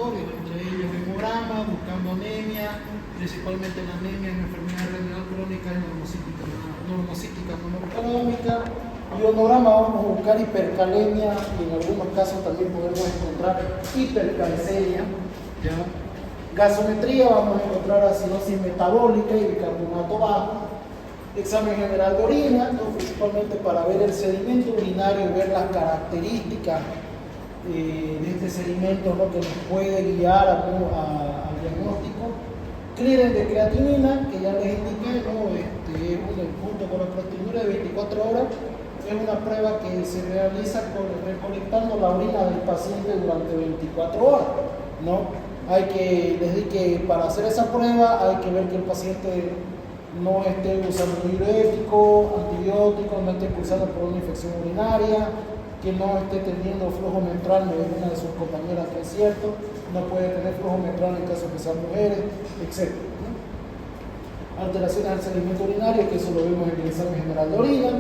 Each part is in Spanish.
laboratorios, entre ellos hemograma, buscando anemia, principalmente la anemia en enfermedad renal crónica y normocítica monoparómica. Y onograma vamos a buscar hipercalemia y en algunos casos también podemos encontrar hipercalcemia. ¿Ya? Gasometría vamos a encontrar acidosis metabólica y bicarbonato bajo. Examen general de orina, ¿no? Principalmente para ver el sedimento urinario y ver las características de este sedimento, ¿no? Que nos puede guiar al diagnóstico. Clearance de creatinina, que ya les indiqué, ¿no? Junto con la proteinura de 24 horas, es una prueba que se realiza recolectando la orina del paciente durante 24 horas, ¿no? Les di que para hacer esa prueba hay que ver que el paciente no esté usando diurético, antibióticos, no esté cursando por una infección urinaria, que no esté teniendo flujo menstrual, me dijo una de sus compañeras que es cierto, no puede tener flujo menstrual en caso de que sean mujeres, etc. Alteraciones al sedimento urinario, que eso lo vemos en el examen general de orina,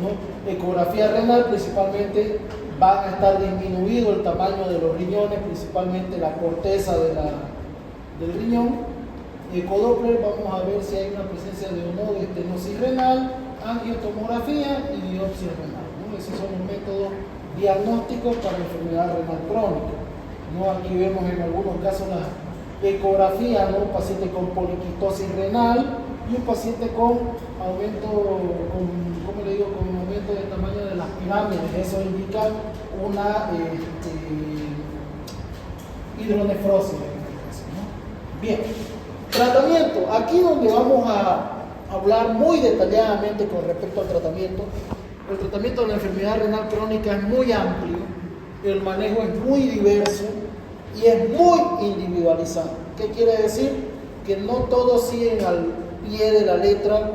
¿no? Ecografía renal, principalmente va a estar disminuido el tamaño de los riñones, principalmente la corteza del riñón. Ecodoppler, vamos a ver si hay una presencia de o no de estenosis renal, angiotomografía y biopsia renal, ¿no? Esos son los métodos diagnósticos para enfermedad renal crónica, ¿no? Aquí vemos en algunos casos la ecografía, ¿no? Un paciente con poliquistosis renal y un paciente con aumento, con aumento del tamaño de las pirámides. Eso indica una hidronefrosis, ¿no? Bien. Tratamiento, aquí donde vamos a hablar muy detalladamente con respecto al tratamiento. El tratamiento de la enfermedad renal crónica es muy amplio, el manejo es muy diverso y es muy individualizado. ¿Qué quiere decir? Que no todos siguen al pie de la letra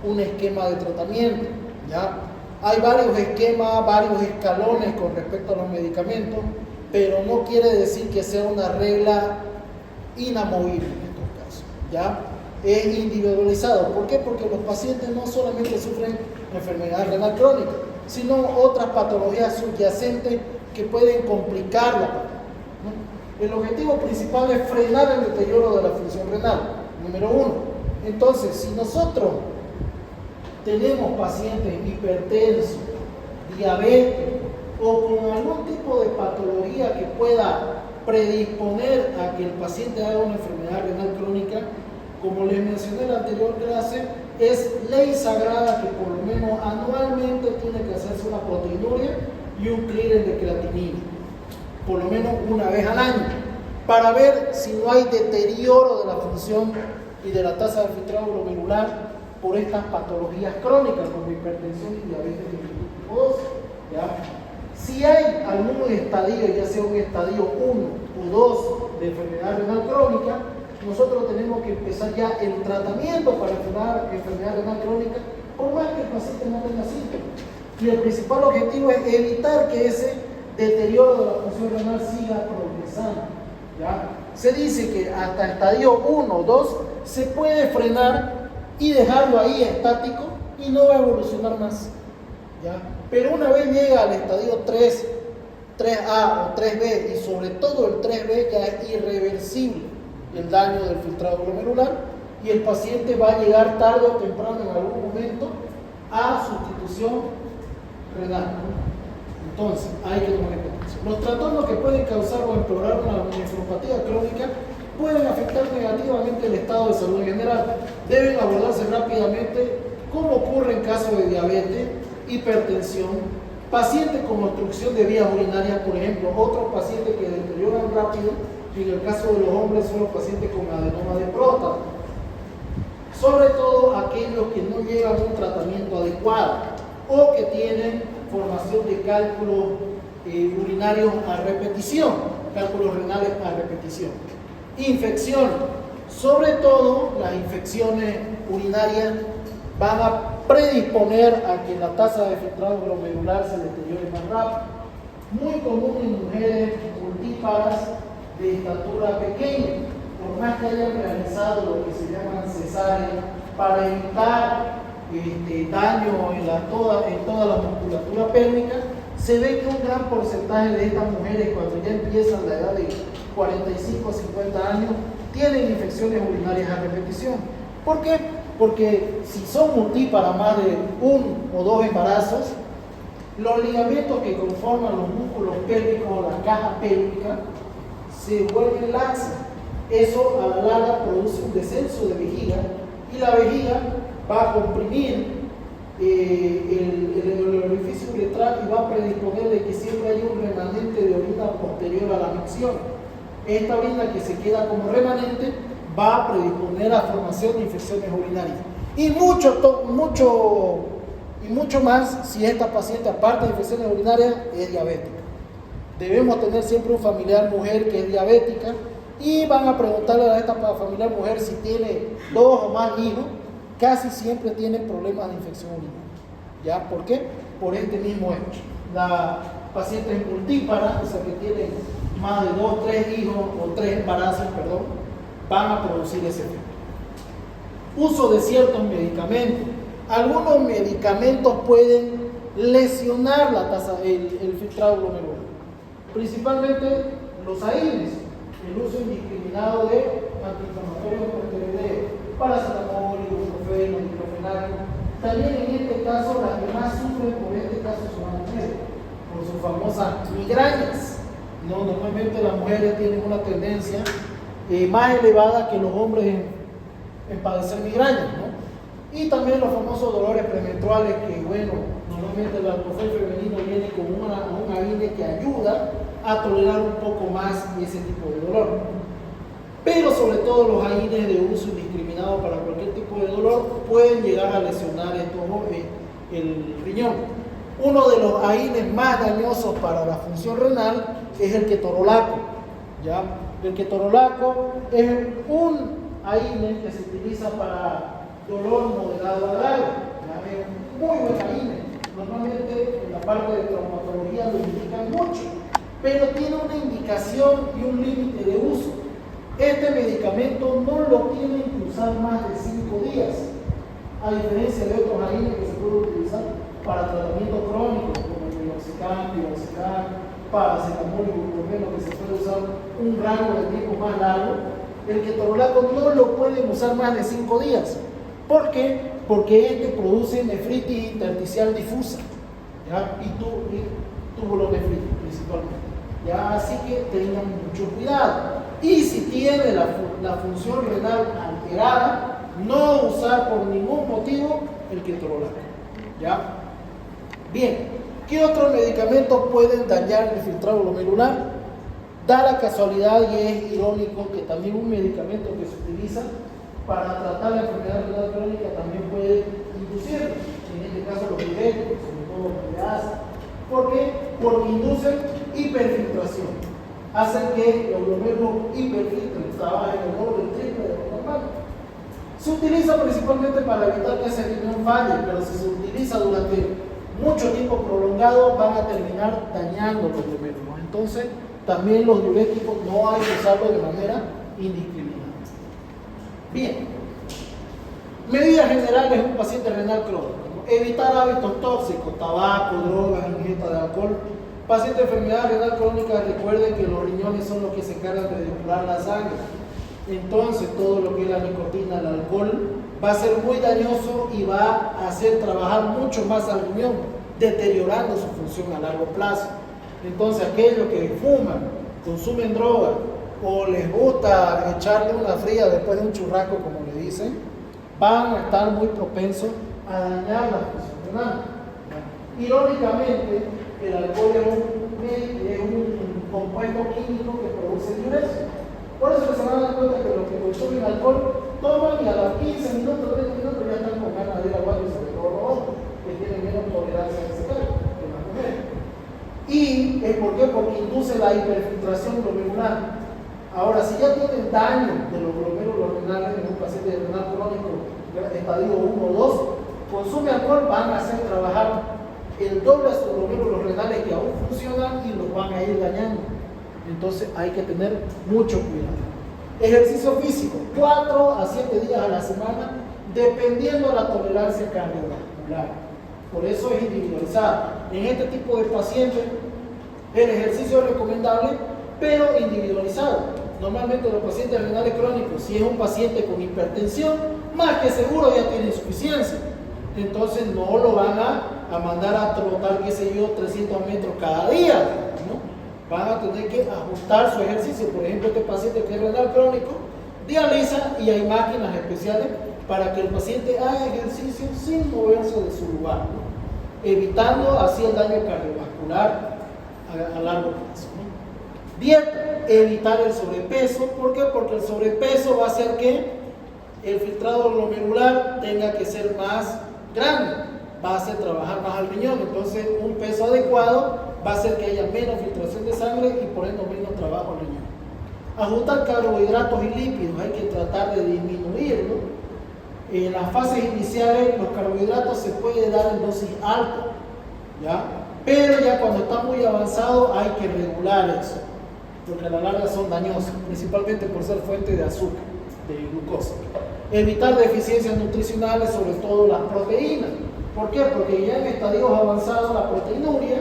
un esquema de tratamiento, ¿ya? Hay varios esquemas, varios escalones con respecto a los medicamentos, pero no quiere decir que sea una regla inamovible. ¿Ya? Es individualizado. ¿Por qué? Porque los pacientes no solamente sufren enfermedad renal crónica, sino otras patologías subyacentes que pueden complicarla, ¿no? El objetivo principal es frenar el deterioro de la función renal, número uno. Entonces, si nosotros tenemos pacientes hipertensos, diabéticos o con algún tipo de patología que pueda predisponer a que el paciente haga una enfermedad renal crónica, como les mencioné en la anterior clase, es ley sagrada que por lo menos anualmente tiene que hacerse una proteinuria y un clearance de creatinina, por lo menos una vez al año, para ver si no hay deterioro de la función y de la tasa de filtrado glomerular por estas patologías crónicas como hipertensión y diabetes tipo 2, ¿ya? Si hay algún estadio, ya sea un estadio 1 o 2 de enfermedad renal crónica, nosotros tenemos que empezar ya el tratamiento para enfermedad renal crónica, por más que el paciente no tenga síntomas. Y el principal objetivo es evitar que ese deterioro de la función renal siga progresando, ¿ya? Se dice que hasta estadio 1 o 2 se puede frenar y dejarlo ahí estático y no va a evolucionar más, ¿ya? Pero una vez llega al estadio 3, 3A o 3B, y sobre todo el 3B, ya es irreversible el daño del filtrado glomerular y el paciente va a llegar tarde o temprano en algún momento a sustitución renal. Entonces, hay que tomar en cuenta eso. Los trastornos que pueden causar o empeorar una nefropatía crónica pueden afectar negativamente el estado de salud en general. Deben abordarse rápidamente, como ocurre en caso de diabetes, hipertensión, pacientes con obstrucción de vías urinarias, por ejemplo, otros pacientes que deterioran rápido, y en el caso de los hombres son los pacientes con adenoma de próstata, sobre todo aquellos que no llevan un tratamiento adecuado o que tienen formación de cálculos urinarios a repetición, cálculos renales a repetición. Infección, sobre todo las infecciones urinarias van a predisponer a que la tasa de filtrado glomerular se deteriore más rápido. Muy común en mujeres multíparas de estatura pequeña, por más que hayan realizado lo que se llaman cesáreas para evitar daño en toda la musculatura pélvica, se ve que un gran porcentaje de estas mujeres, cuando ya empiezan la edad de 45 o 50 años tienen infecciones urinarias a repetición. ¿Por qué? Porque si son multíparas más de 1 o 2 embarazos, los ligamentos que conforman los músculos pélvicos, la caja pélvica, se vuelven laxos. Eso a la larga produce un descenso de vejiga y la vejiga va a comprimir el orificio uretral y va a predisponer de que siempre haya un remanente de orina posterior a la micción. Esta orina que se queda como remanente va a predisponer a formación de infecciones urinarias. Y mucho más si esta paciente, aparte de infecciones urinarias, es diabética. Debemos tener siempre un familiar mujer que es diabética y van a preguntarle a esta familiar mujer si tiene 2 o más hijos. Casi siempre tienen problemas de infección urinaria. ¿Ya? ¿Por qué? Por este mismo hecho. La paciente es multípara, o sea que tiene más de 2, 3 hijos o 3 embarazos, van a producir ese efecto. Uso de ciertos medicamentos. Algunos medicamentos pueden lesionar el filtrado glomerular. Principalmente los AINES, el uso indiscriminado de antiinflamatorios esteroideos, paracetamol, ibuprofeno, diclofenaco. También en este caso, las que más sufren por este caso son las mujeres, por sus famosas migrañas. Normalmente las mujeres tienen una tendencia más elevada que los hombres en padecer migrañas, ¿no? Y también los famosos dolores premenstruales que, normalmente el alcohol femenino viene con una AINE que ayuda a tolerar un poco más ese tipo de dolor. Pero sobre todo los AINES de uso indiscriminado para cualquier tipo de dolor pueden llegar a lesionar el riñón. Uno de los AINES más dañosos para la función renal es el ketorolaco. ¿Ya? El ketorolaco es un AINE que se utiliza para dolor moderado a grave. Es un muy buen AINE. Normalmente en la parte de traumatología lo indican mucho, pero tiene una indicación y un límite de uso. Este medicamento no lo tienen que usar más de 5 días, a diferencia de otros AINES que se pueden utilizar para tratamiento crónico, como el meloxicam, piroxicam, paracetamol, ibuprofeno, que se puede usar un rango de tiempo más largo. El ketorolaco no lo pueden usar más de 5 días. ¿Por qué? Porque este produce nefritis intersticial difusa, ¿ya? Y tubulonefritis principalmente. ¿Ya? Así que tengan mucho cuidado. Y si tiene la función renal alterada, no usar por ningún motivo el ketorolaco. ¿Ya? Bien, ¿qué otros medicamentos pueden dañar el filtrado glomerular? Da la casualidad, y es irónico, que también un medicamento que se utiliza para tratar la enfermedad renal crónica también puede inducir, en este caso los diuréticos, sobre todo los diureasa. ¿Por qué? Porque inducen hiperfiltración. Hacen que los glomérulos hiperfiltren, trabajen en el orden triple de lo normal. Se utiliza principalmente para evitar que ese riñón falle, pero si se utiliza durante mucho tiempo prolongado, van a terminar dañando los glomérulos. Entonces, también los diuréticos no hay que usarlos de manera indiscriminada. Bien, medidas generales en un paciente renal crónico: evitar hábitos tóxicos, tabaco, drogas, ingesta de alcohol. Paciente de enfermedad renal crónica, recuerden que los riñones son los que se encargan de depurar la sangre. Entonces, todo lo que es la nicotina, el alcohol, va a ser muy dañoso y va a hacer trabajar mucho más al riñón, deteriorando su función a largo plazo. Entonces, aquellos que fuman, consumen droga o les gusta echarle una fría después de un churrasco, como le dicen, van a estar muy propensos a dañar la función renal. Irónicamente, el alcohol es un compuesto químico que produce diuresis. Por eso que se van a dar cuenta que los que consumen alcohol toman y a los 15 minutos, 20 minutos ya están con ganas de ir al baño, sobre todo los hombres, que tienen menos tolerancia a ese calor que las mujeres. ¿Y ¿por qué? Porque induce la hiperfiltración glomerular. Ahora, si ya tienen daño de los glomérulos renales en un paciente de renal crónico estadio 1 o 2, consume alcohol, van a hacer trabajar el doble de sus glomérulos renales que aún funcionan y los van a ir dañando. Entonces hay que tener mucho cuidado. Ejercicio físico, 4 a 7 días a la semana, dependiendo de la tolerancia cardiovascular. Por eso es individualizado. En este tipo de pacientes, el ejercicio es recomendable, pero individualizado. normalmente los pacientes renales crónicos, si es un paciente con hipertensión, más que seguro ya tiene insuficiencia. Entonces no lo van a mandar a trotar, qué sé yo, 300 metros cada día, ¿no? Van a tener que ajustar su ejercicio. Por ejemplo, este paciente que es renal crónico, dializa y hay máquinas especiales para que el paciente haga ejercicio sin moverse de su lugar, ¿no? Evitando así el daño cardiovascular a largo plazo, ¿no? Dieta, evitar el sobrepeso. ¿Por qué? Porque el sobrepeso va a hacer que el filtrado glomerular tenga que ser más grande, va a hacer trabajar más al riñón. Entonces un peso adecuado va a hacer que haya menos filtración de sangre y por ende menos trabajo al riñón. Ajustar carbohidratos y lípidos, hay que tratar de disminuirlo. En las fases iniciales los carbohidratos se puede dar en dosis alta, ¿ya? Pero ya cuando está muy avanzado hay que regular eso, porque a la larga son dañosos, principalmente por ser fuente de azúcar, de glucosa. Evitar deficiencias nutricionales, sobre todo las proteínas. ¿Por qué? Porque ya en estadios avanzados la proteinuria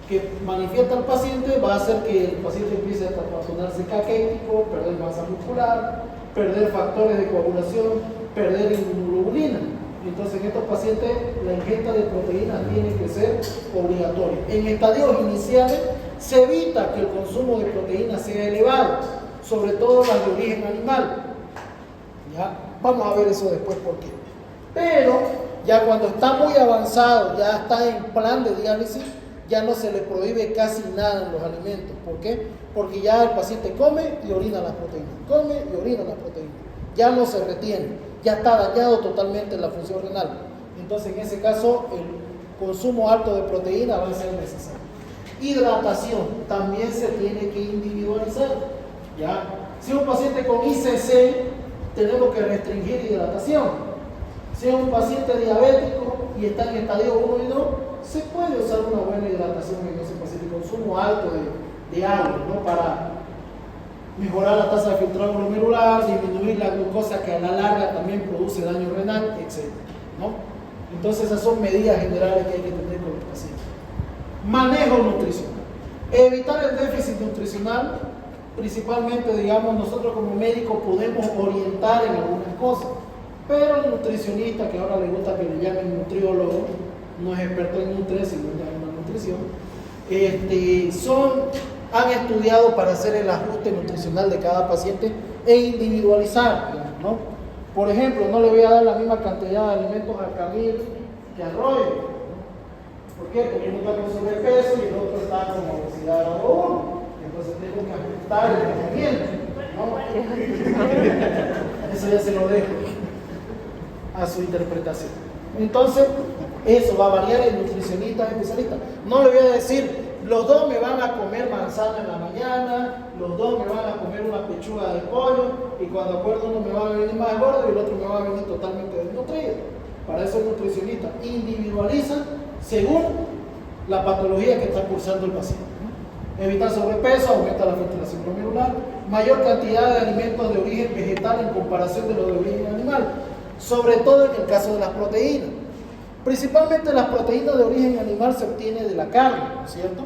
que manifiesta el paciente va a hacer que el paciente empiece a tornarse caquético, perder masa muscular, perder factores de coagulación, perder inmunoglobulina. Entonces en estos pacientes la ingesta de proteínas tiene que ser obligatoria. En estadios iniciales se evita que el consumo de proteínas sea elevado, sobre todo las de origen animal. ¿Ya? Vamos a ver eso después por qué. Pero ya cuando está muy avanzado, ya está en plan de diálisis, ya no se le prohíbe casi nada en los alimentos. ¿Por qué? Porque ya el paciente come y orina las proteínas, come y orina las proteínas. Ya no se retiene, ya está dañado totalmente la función renal. Entonces en ese caso el consumo alto de proteína va a ser necesario. Hidratación también se tiene que individualizar, ¿ya? Si un paciente con ICC, tenemos que restringir hidratación. Si es un paciente diabético y está en estadio 1 y 2, se puede usar una buena hidratación en ese paciente, consumo alto de agua, ¿no? Para mejorar la tasa de filtrado glomerular, disminuir la glucosa que a la larga también produce daño renal, etc., ¿no? Entonces esas son medidas generales que hay que tener con los pacientes. Manejo nutricional. Evitar el déficit nutricional. Principalmente, digamos, nosotros como médicos podemos orientar en algunas cosas, pero el nutricionista, que ahora le gusta que le llamen nutriólogo, no es experto en nutrición, sino en nutrición, han estudiado para hacer el ajuste nutricional de cada paciente e individualizar, digamos, ¿no? Por ejemplo, no le voy a dar la misma cantidad de alimentos a Camil que a Roy, ¿no? ¿Por qué? Porque uno está con sobrepeso y el otro está con obesidad grado 1. Entonces tengo que ajustar el tratamiento, ¿no? Eso ya se lo dejo a su interpretación. Entonces, eso va a variar en nutricionistas especialistas. No le voy a decir, los dos me van a comer manzana en la mañana, los dos me van a comer una pechuga de pollo, y cuando acuerdo uno me va a venir más gordo y el otro me va a venir totalmente desnutrido. Para eso el nutricionista individualiza según la patología que está cursando el paciente. Evitar sobrepeso, aumenta la filtración glomerular, mayor cantidad de alimentos de origen vegetal en comparación de los de origen animal, sobre todo en el caso de las proteínas. Principalmente las proteínas de origen animal se obtienen de la carne, ¿no es cierto?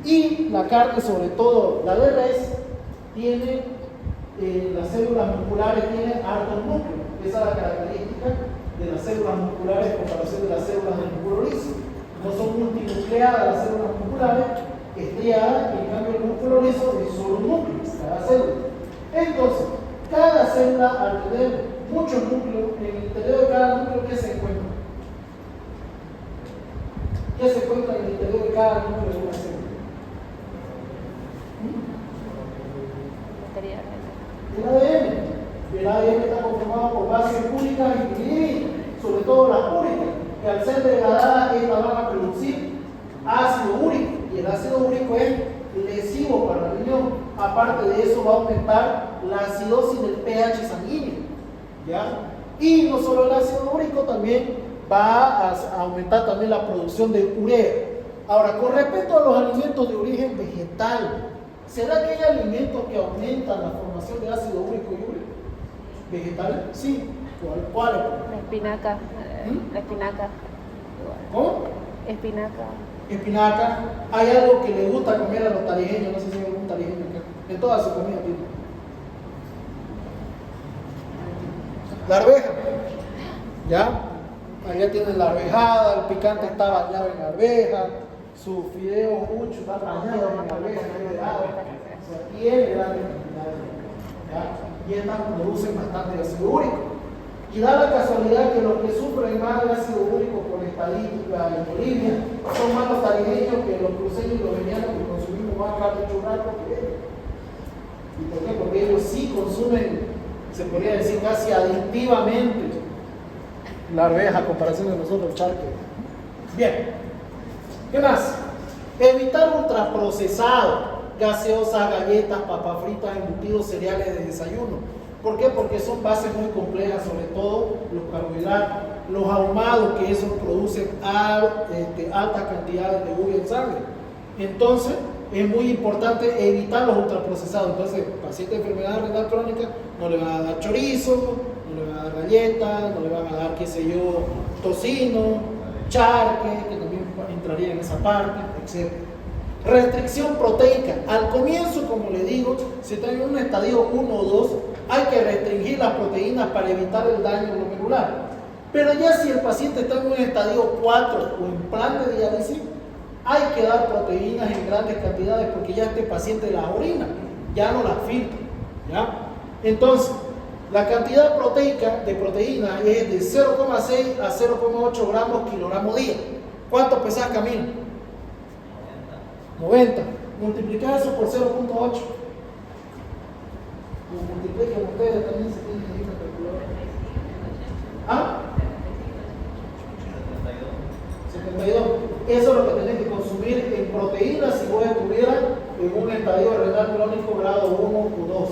Y la carne, sobre todo la de res, tiene, las células musculares tienen hartos núcleos. Esa es la característica de las células musculares en comparación de las células del músculo liso. No son multinucleadas las células musculares, estriadas, y en cambio el músculo liso es solo un núcleo, cada célula. Entonces, cada célula, al tener muchos núcleos, en el interior de cada núcleo, ¿qué se encuentra? ¿Qué se encuentra en el interior de cada núcleo de una célula? El ADN. El ADN está conformado por bases únicas y tridinas, sobre todo las únicas, que al ser degradadas estas van a producir ácido úrico, y el ácido úrico es lesivo para el riñón. Aparte de eso, va a aumentar la acidosis del pH sanguíneo, ¿ya? Y no solo el ácido úrico, también va a aumentar también la producción de urea. Ahora, con respecto a los alimentos de origen vegetal, ¿será que hay alimentos que aumentan la formación de ácido úrico y urea? ¿Vegetales? Sí. ¿Cuáles? La espinaca. La espinaca. ¿Cómo? Espinaca. Espinaca. Hay algo que le gusta comer a los tarijeños, no sé si hay algún tarijeño acá. En toda su comida tiene. La arveja, ¿ya? Allá tienen la arvejada, el picante está bañado en arveja, su fideo mucho está bañado en arveja, tiene grandes cantidades, ¿ya? Y estas producen bastante ácido úrico. Y da la casualidad que los que sufren más de ácido úrico por estadística en Bolivia son más los tarijeños que los cruceños y los venianos, que consumimos más carne churrasco que ellos. ¿Y por qué? Porque ellos sí consumen, se podría decir casi adictivamente, la arveja a comparación de nosotros, el charque. Bien, ¿qué más? Evitar ultraprocesado, gaseosas, galletas, papas fritas, embutidos, cereales de desayuno. ¿Por qué? Porque son bases muy complejas, sobre todo los carbohidratos, los ahumados, que esos producen altas cantidades de urea en sangre. Entonces, es muy importante evitar los ultraprocesados. Entonces, paciente de enfermedad renal crónica no le van a dar chorizo, no le van a dar galletas, no le van a dar, qué sé yo, tocino, charque, que también entraría en esa parte, etc. Restricción proteica. Al comienzo, como le digo, si está en un estadio 1 o 2, hay que restringir las proteínas para evitar el daño glomerular. Pero ya si el paciente está en un estadio 4 o en plan de diálisis, hay que dar proteínas en grandes cantidades porque ya este paciente las orina, ya no las filtra, ¿ya? Entonces, la cantidad proteica de proteína es de 0,6 a 0,8 gramos kilogramo día. ¿Cuánto pesas, Camilo? 90. Multiplicar eso por 0,8. Multipliquen ustedes también, se tienen que ir a calcular. ¿Ah? 72. Eso es lo que tenés que consumir en proteínas si vos estuvieras en un estadio renal crónico grado 1 o 2.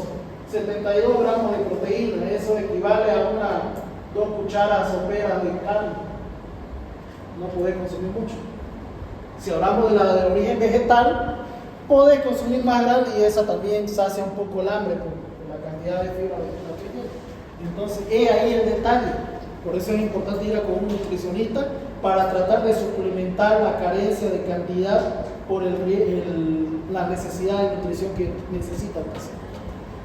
72 gramos de proteína, eso equivale a 2 cucharas soperas de carne. No podés consumir mucho. Si hablamos de la de origen vegetal, podés consumir más grande y esa también sacia un poco el hambre por la cantidad de fibra vegetal que tiene. Entonces, es ahí el detalle. Por eso es importante ir a con un nutricionista para tratar de suplementar la carencia de cantidad por la necesidad de nutrición que necesita el paciente.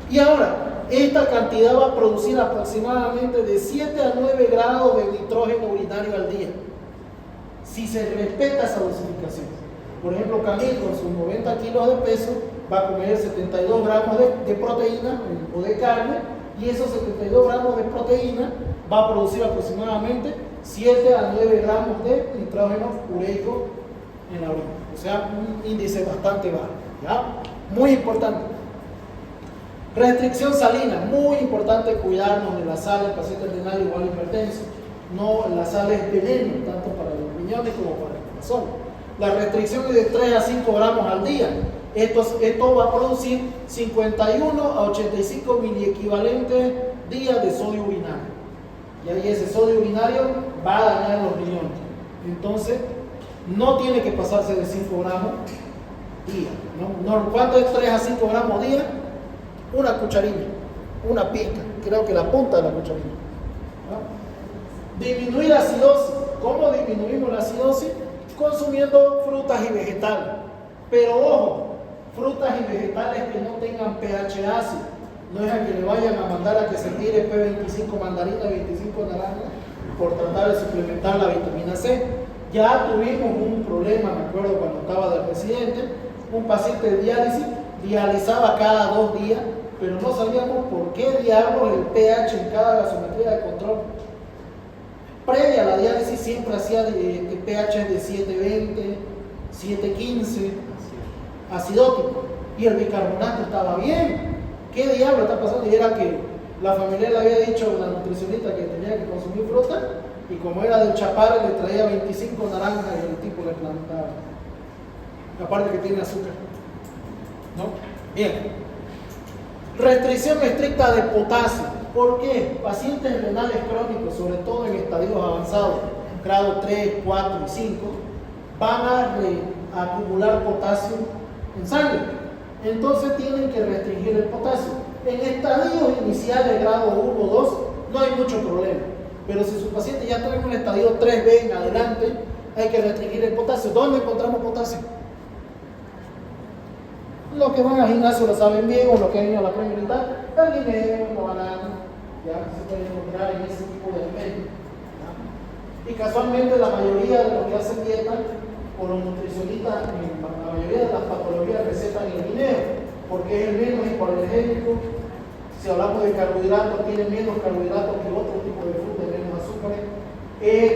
Y ahora, esta cantidad va a producir aproximadamente de 7 a 9 grados de nitrógeno urinario al día, si se respeta esa dosificación. Por ejemplo, Camil con sus 90 kilos de peso va a comer 72 gramos de proteína o de carne, y esos 72 gramos de proteína va a producir aproximadamente 7 a 9 gramos de nitrógeno ureico en la orina. O sea, un índice bastante bajo, ¿ya? Muy importante. Restricción salina, muy importante cuidarnos de la sal en pacientes renales igual hipertensos. No, la sal es veneno, tanto para los riñones como para el corazón. La restricción es de 3 a 5 gramos al día. Esto va a producir 51 a 85 miliequivalentes días de sodio urinario. Y ahí ese sodio urinario va a dañar los riñones. Entonces, no tiene que pasarse de 5 gramos día. ¿No? ¿Cuánto es 3 a 5 gramos día? Una cucharilla, una pizca, creo que la punta de la cucharilla. ¿No? Disminuir la acidosis. ¿Cómo disminuimos la acidosis? Consumiendo frutas y vegetales. Pero ojo, frutas y vegetales que no tengan pH ácido. No es a que le vayan a mandar a que se tire P25 mandarina, 25 naranja, por tratar de suplementar la vitamina C. Ya tuvimos un problema, me acuerdo cuando estaba de residente, un paciente de diálisis dializaba cada 2 días, pero no sabíamos por qué diablos el pH en cada gasometría de control. Previa a la diálisis siempre hacía de pH de 720, 715, acidótico, y el bicarbonato estaba bien. ¿Qué diablo está pasando? Y era que la familia le había dicho a la nutricionista que tenía que consumir fruta, y como era del Chapare le traía 25 naranjas y el tipo le plantaba. Aparte que tiene azúcar. ¿No? Bien. Restricción estricta de potasio. ¿Por qué? Pacientes renales crónicos, sobre todo en estadios avanzados, grado 3, 4 y 5, van a acumular potasio en sangre. Entonces tienen que restringir el potasio. En estadios iniciales, grado 1 o 2, no hay mucho problema. Pero si su paciente ya está en un estadio 3B en adelante, hay que restringir el potasio. ¿Dónde encontramos potasio? Los que van al gimnasio lo saben bien, o los que han ido a la Premier y tal, el guineo, la banana, ya se puede encontrar en ese tipo de alimentos. Y casualmente la mayoría de los que hacen dieta, o los nutricionistas, la mayoría de las patologías recetan el guineo, porque es el menos hipoalergénico. Si hablamos de carbohidratos, tiene menos carbohidratos que otro tipo de fruta, menos azúcares.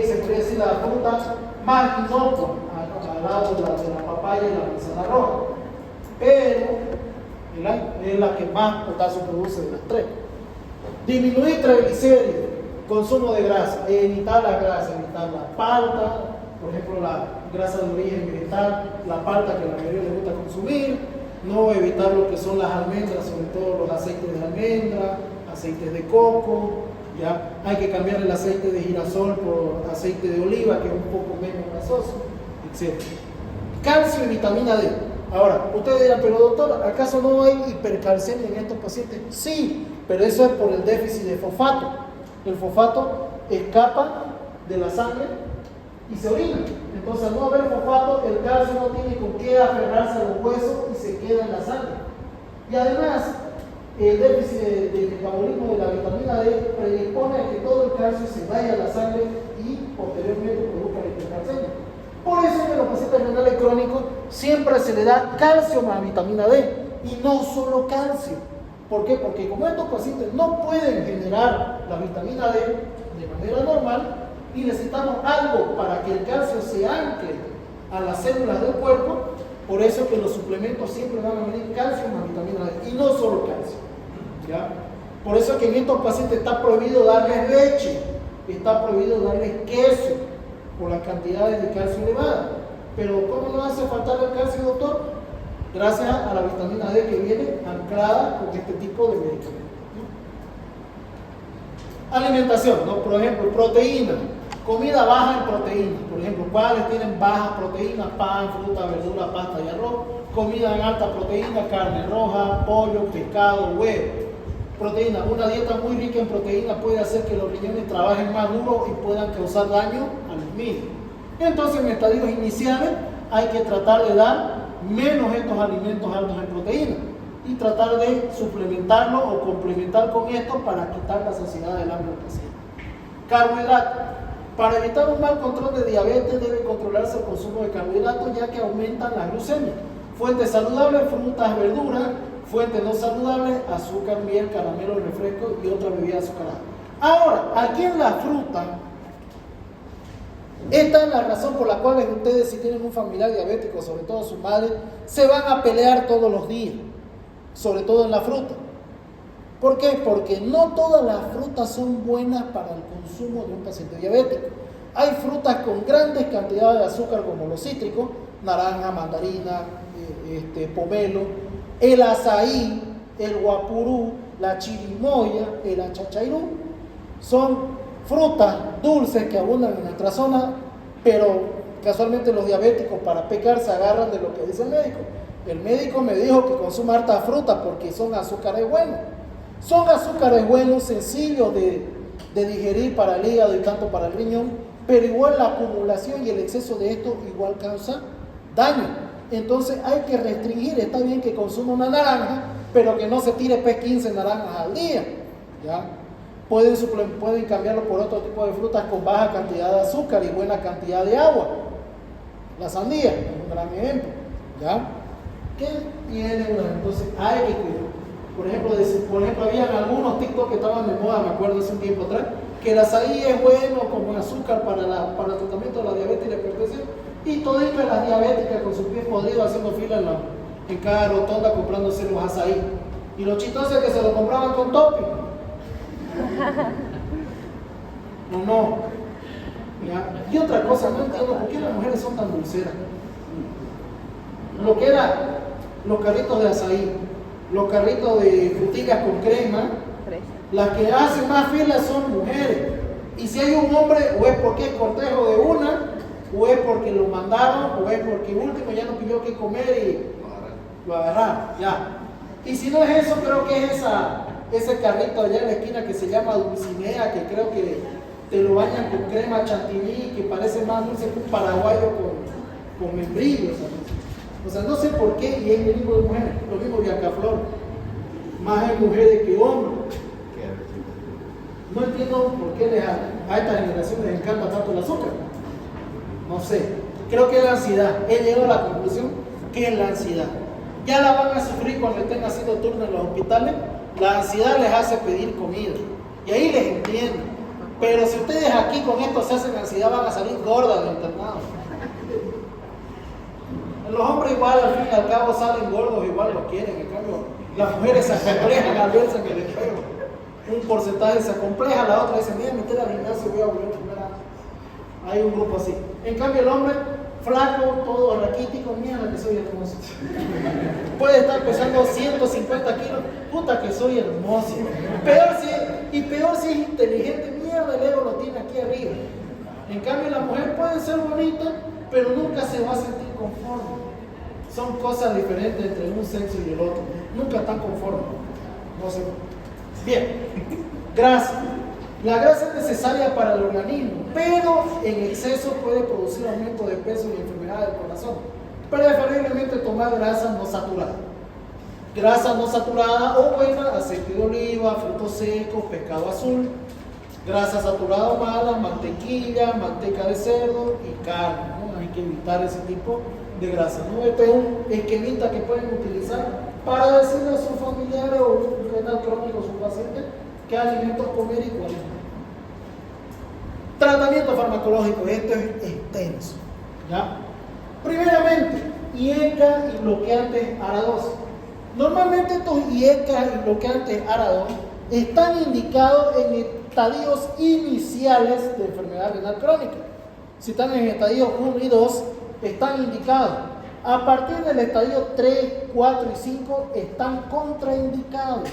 Se podría decir la fruta más inocua al lado de la papaya y la manzana roja, pero es la que más potasio produce de las tres. Disminuir triglicéridos, consumo de grasa, evitar la grasa, evitar la palta, por ejemplo la grasa de origen vegetal, la palta que a la mayoría le gusta consumir, no evitar lo que son las almendras, sobre todo los aceites de almendra, aceites de coco, ¿ya? Hay que cambiar el aceite de girasol por aceite de oliva, que es un poco menos grasoso, etc. Calcio y vitamina D. Ahora, ustedes dirán, pero doctor, ¿acaso no hay hipercalcemia en estos pacientes? Sí, pero eso es por el déficit de fosfato. El fosfato escapa de la sangre y se orina. Entonces, al no haber fosfato, el calcio no tiene con qué aferrarse a los huesos y se queda en la sangre. Y además, el déficit de metabolismo de la vitamina D predispone a que todo el calcio se vaya a la sangre y posteriormente produzca la hipercalcemia. Por eso que a los pacientes renales crónicos siempre se le da calcio más vitamina D y no solo calcio. ¿Por qué? Porque como estos pacientes no pueden generar la vitamina D de manera normal y necesitamos algo para que el calcio se ancle a las células del cuerpo, por eso que los suplementos siempre van a venir calcio más vitamina D y no solo calcio. ¿Ya? Por eso que en estos pacientes está prohibido darles leche, está prohibido darles queso por las cantidades de calcio elevadas. Pero ¿cómo no hace faltar el calcio, doctor? Gracias a la vitamina D que viene anclada con este tipo de medicamentos. Alimentación, ¿no? Por ejemplo, proteína, comida baja en proteína. Por ejemplo, ¿cuáles tienen baja proteína? Pan, fruta, verdura, pasta y arroz. Comida en alta proteína, carne roja, pollo, pescado, huevo. Proteína, una dieta muy rica en proteína puede hacer que los riñones trabajen más duro y puedan causar daño a los mismos. Entonces, en estadios iniciales hay que tratar de dar menos estos alimentos altos en proteína y tratar de suplementarlo o complementar con esto para quitar la saciedad del hambre del paciente. Carbohidratos. Para evitar un mal control de diabetes debe controlarse el consumo de carbohidratos, ya que aumentan la glucemia. Fuentes saludables, frutas, verduras. Fuentes no saludables, azúcar, miel, caramelo, refresco y otra bebida azucarada. Ahora, aquí en la fruta, esta es la razón por la cual ustedes, si tienen un familiar diabético, sobre todo su madre, se van a pelear todos los días, sobre todo en la fruta. ¿Por qué? Porque no todas las frutas son buenas para el consumo de un paciente diabético. Hay frutas con grandes cantidades de azúcar como los cítricos, naranja, mandarina, pomelo, el azaí, el guapurú, la chirimoya, el achachairú. Son frutas dulces que abundan en nuestra zona, pero casualmente los diabéticos para pecar se agarran de lo que dice el médico. El médico me dijo que consuma harta fruta porque son azúcares buenos. Son azúcares buenos, sencillos de digerir para el hígado y tanto para el riñón, pero igual la acumulación y el exceso de esto igual causa daño. Entonces hay que restringir. Está bien que consuma una naranja, pero que no se tire 15 naranjas al día. ¿Ya? Pueden cambiarlo por otro tipo de frutas con baja cantidad de azúcar y buena cantidad de agua. La sandía es un gran ejemplo. ¿Ya? ¿Qué tiene una? Entonces hay que cuidar. Por ejemplo, habían algunos TikTok que estaban de moda, me acuerdo hace un tiempo atrás, que el azaí es bueno como azúcar para el tratamiento de la diabetes y la hipertensión. Y toditas las diabéticas con sus pies podridos haciendo fila en cada rotonda comprándose los azaí. Y los chistosos es que se lo compraban con topping. No. ¿Ya? Y otra cosa, no entiendo por qué las mujeres son tan dulceras. Lo que eran los carritos de azaí, los carritos de frutillas con crema, las que hacen más filas son mujeres. Y si hay un hombre, o es porque es cortejo de una, o es porque lo mandaron, o es porque último ya no pidió qué comer y lo agarraron, ya. Y si no es eso, creo que es ese carrito allá en la esquina que se llama Dulcinea, que creo que te lo bañan con crema chantilly, que parece más dulce que un paraguayo con membrillo, ¿sabes? O sea, no sé por qué, y es el mismo de mujeres, lo mismo Bianca Flor. Más hay mujeres que hombres. No entiendo por qué a esta generación les encanta tanto el azúcar. No sé. Creo que es la ansiedad. He llegado a la conclusión que es la ansiedad. Ya la van a sufrir cuando estén haciendo turno en los hospitales. La ansiedad les hace pedir comida. Y ahí les entiendo. Pero si ustedes aquí con esto se hacen ansiedad, van a salir gordas del internado. Los hombres igual, al fin y al cabo, salen gordos, igual lo quieren. En cambio, las mujeres se acomplejan al verse en el espejo. Un porcentaje se acompleja, la otra dice, mira, meter al gimnasio, voy a volver primero. Hay un grupo así. En cambio, el hombre, flaco, todo raquítico, mira que soy hermoso. Puede estar pesando 150 kilos, puta que soy hermoso. Peor si es inteligente, mierda, el ego lo tiene aquí arriba. En cambio, la mujer puede ser bonita, pero nunca se va a sentir conforme. Son cosas diferentes entre un sexo y el otro. Nunca están conformes. No sé. Bien. Grasa. La grasa es necesaria para el organismo, pero en exceso puede producir aumento de peso y enfermedades del corazón. Preferiblemente tomar grasa no saturada. Grasa no saturada o buena, aceite de oliva, frutos secos, pescado azul. Grasa saturada o mala, mantequilla, manteca de cerdo y carne, ¿no? Hay que evitar ese tipo de grasa, ¿no? Este es un esquemita que pueden utilizar para decirle a sus familiares o un renal crónico a sus pacientes qué alimentos comer y cuáles no. Tratamiento farmacológico, esto es extenso, ¿ya? Primeramente, IECA y bloqueantes ARA2. Normalmente estos IECA y bloqueantes ARA2 están indicados en estadios iniciales de enfermedad renal crónica. Si están en estadios 1 y 2, están indicados. A partir del estadio 3, 4 y 5 están contraindicados.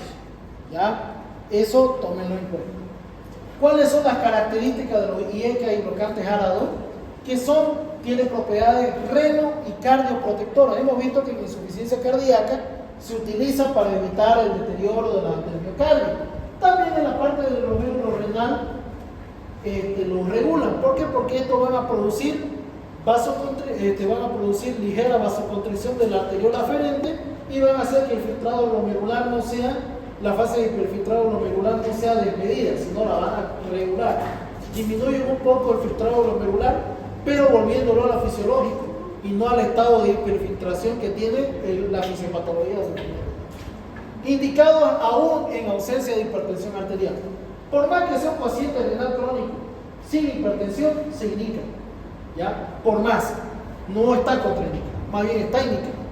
¿Ya? Eso tómenlo en cuenta. ¿Cuáles son las características de los IECA y bloqueantes ARA2? Que tienen propiedades reno y cardioprotectoras. Hemos visto que en insuficiencia cardíaca se utiliza para evitar el deterioro del miocardio. También en la parte del glóbulo renal lo regulan. ¿Por qué? Porque esto van a producir ligera vasoconstricción de la arteriola aferente y van a hacer que el filtrado glomerular no sea, la fase de hiperfiltrado glomerular no sea desmedida, sino la van a regular. Disminuyen un poco el filtrado glomerular, pero volviéndolo a lo fisiológico y no al estado de hiperfiltración que tiene la fisiopatología secundaria. Indicados aún en ausencia de hipertensión arterial. Por más que sea un paciente renal crónico sin hipertensión, se indica. ¿Ya? Por más, no está contraindicado, más bien está indicado.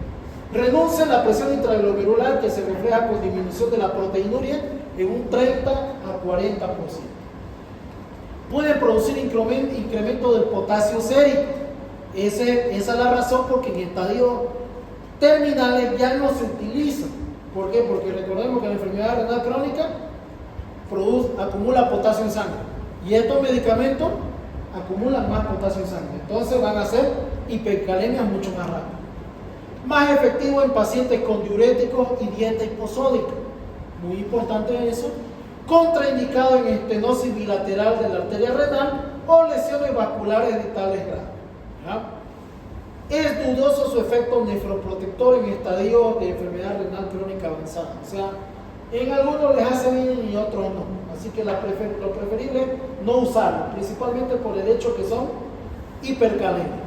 Renuncia a la presión intraglomerular que se refleja con disminución de la proteinuria en un 30 a 40%. Puede producir incremento del potasio sérico. Esa es la razón porque en estadios terminales ya no se utiliza. ¿Por qué? Porque recordemos que la enfermedad renal crónica acumula potasio en sangre. Y estos medicamentos acumulan más potasio en sangre. Entonces van a ser hipercalemias mucho más rápido. Más efectivo en pacientes con diuréticos y dieta hiposódica. Muy importante eso. Contraindicado en estenosis bilateral de la arteria renal o lesiones vasculares de tales grados. ¿Ya? Es dudoso su efecto nefroprotector en estadios de enfermedad renal crónica avanzada. O sea, en algunos les hace bien y otros no. Así que lo preferible es no usarlo, principalmente por el hecho que son hipercalémicos.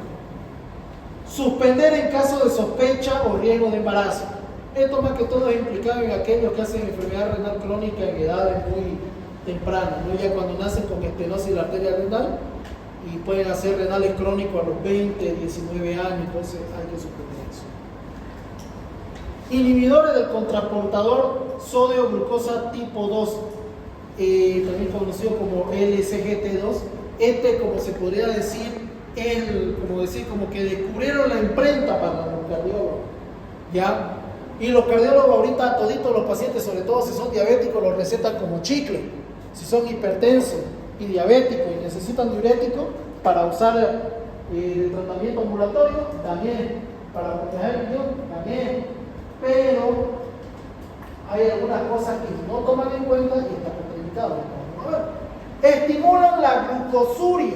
Suspender en caso de sospecha o riesgo de embarazo. Esto más que todo es implicado en aquellos que hacen enfermedad renal crónica en edades muy tempranas, ¿no? Ya cuando nacen con estenosis de la arteria renal y pueden hacer renales crónicos a los 20, 19 años, entonces hay que suspender eso. Inhibidores del contraportador sodio-glucosa tipo 2, también conocido como LSGT2. Como se podría decir, como que descubrieron la imprenta para los cardiólogos, ¿ya? Y los cardiólogos ahorita, toditos los pacientes, sobre todo si son diabéticos, los recetan como chicle. Si son hipertensos y diabéticos y necesitan diuréticos para usar el tratamiento ambulatorio, también. Para proteger el riñón, también. Pero hay algunas cosas que no toman en cuenta y está contraindicado. A ver. Estimulan la glucosuria,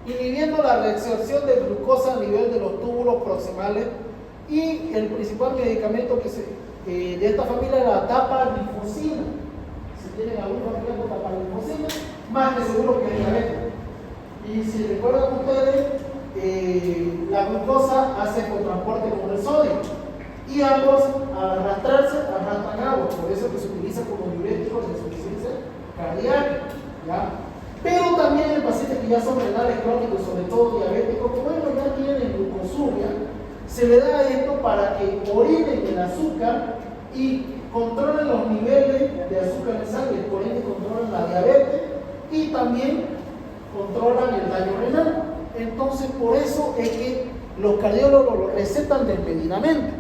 inhibiendo la reabsorción de glucosa a nivel de los túbulos proximales Y el principal medicamento de esta familia es la dapaglifosina. Si tienen algún familiar con dapaglifosina, más de seguro que es diabético. Y si recuerdan ustedes, la glucosa hace cotransporte con el sodio. Y ambos, al arrastrarse, arrastran agua. Por eso que se utiliza como diurético de insuficiencia cardíaca. ¿Ya? Pero también en pacientes que ya son renales crónicos, sobre todo diabéticos, como ellos ya tienen glucosuria, se le da esto para que orinen el azúcar y controlen los niveles de azúcar en sangre, por ende controlan la diabetes y también controlan el daño renal. Entonces, por eso es que los cardiólogos lo recetan desmedidamente.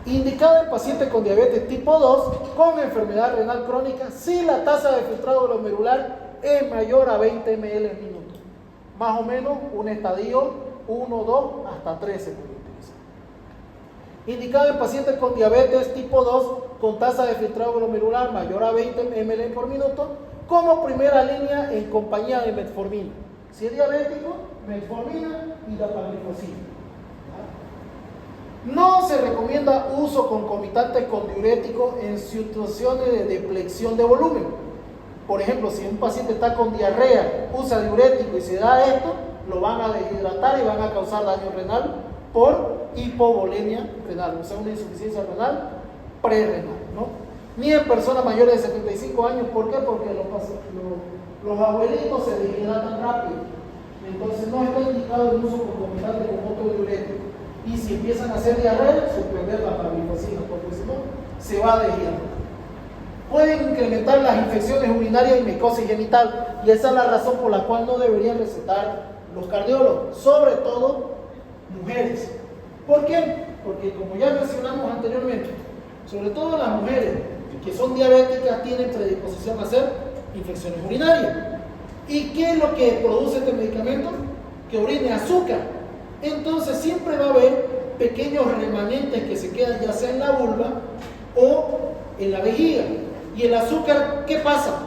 Indicado en pacientes con diabetes tipo 2 con enfermedad renal crónica si la tasa de filtrado glomerular es mayor a 20 ml en minuto. Más o menos un estadio 1, 2 hasta 13 se puede utilizar. Indicado en pacientes con diabetes tipo 2 con tasa de filtrado glomerular mayor a 20 ml por minuto como primera línea en compañía de metformina. Si es diabético, metformina y dapaglifosina. No se recomienda uso concomitante con diurético en situaciones de depleción de volumen. Por ejemplo, si un paciente está con diarrea, usa diurético y se da esto, lo van a deshidratar y van a causar daño renal por hipovolemia renal, o sea, una insuficiencia renal prerrenal, ¿no? Ni en personas mayores de 75 años. ¿Por qué? Porque los abuelitos se deshidratan rápido. Entonces no está indicado el uso concomitante con otro diurético. Y si empiezan a hacer diarrea, suspender la dapaglifosina, porque si no, se va a deshidratar. Pueden incrementar las infecciones urinarias y micosis genital, y esa es la razón por la cual no deberían recetar los cardiólogos, sobre todo mujeres. ¿Por qué? Porque como ya mencionamos anteriormente, sobre todo las mujeres que son diabéticas tienen predisposición a hacer infecciones urinarias. ¿Y qué es lo que produce este medicamento? Que orine azúcar. Entonces siempre va a haber pequeños remanentes que se quedan ya sea en la vulva o en la vejiga. ¿Y el azúcar qué pasa?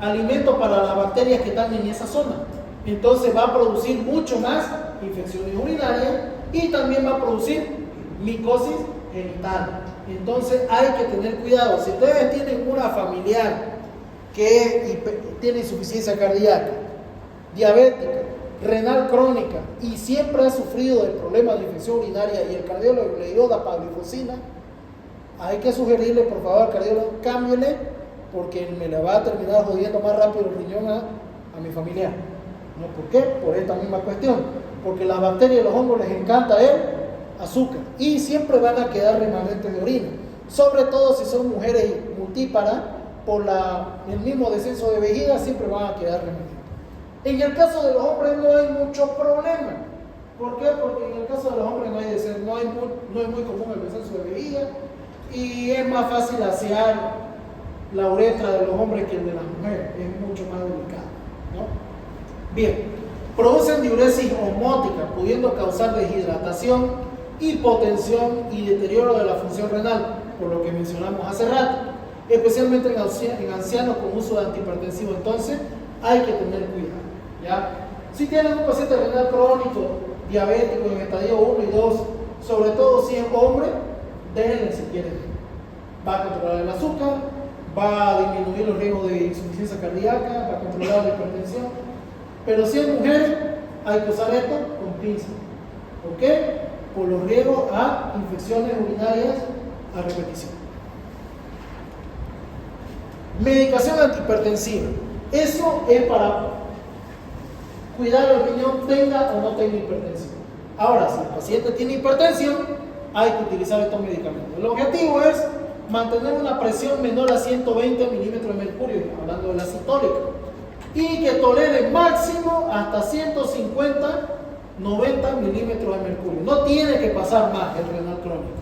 Alimento para las bacterias que están en esa zona. Entonces va a producir mucho más infecciones urinarias y también va a producir micosis genital. Entonces hay que tener cuidado. Si ustedes tienen una familiar que tiene insuficiencia cardíaca, diabética, renal crónica y siempre ha sufrido del problema de infección urinaria y el cardiólogo le dio dapaglifosina, hay que sugerirle, por favor, al cardiólogo, cámbiale, porque me le va a terminar jodiendo más rápido el riñón a mi familiar. ¿No? ¿Por qué? Por esta misma cuestión. Porque las bacterias de los hongos les encanta el azúcar y siempre van a quedar remanentes de orina. Sobre todo si son mujeres multíparas, por el mismo descenso de vejiga, siempre van a quedar remanentes. En el caso de los hombres no hay mucho problema. ¿Por qué? Porque en el caso de los hombres no es muy común el descenso de vejiga y es más fácil asear la uretra de los hombres que el de las mujeres. Es mucho más delicado, ¿no? Bien, producen diuresis osmótica, pudiendo causar deshidratación, hipotensión y deterioro de la función renal, por lo que mencionamos hace rato, especialmente en ancianos con uso de antihipertensivos. Entonces hay que tener cuidado, ¿ya? Si tienen un paciente renal crónico, diabético en estadio 1 y 2, sobre todo si es hombre, déjenle si quieren. Va a controlar el azúcar, va a disminuir los riesgos de insuficiencia cardíaca, va a controlar la hipertensión. Pero si es mujer, hay que usar esto con pinza. ¿Por qué? Por los riesgos a infecciones urinarias a repetición. Medicación antihipertensiva. Eso es para cuidar el riñón, tenga o no tenga hipertensión. Ahora, si el paciente tiene hipertensión, hay que utilizar estos medicamentos. El objetivo es mantener una presión menor a 120 milímetros de mercurio, hablando de la sistólica, y que tolere máximo hasta 150, 90 milímetros de mercurio. No tiene que pasar más el renal crónico.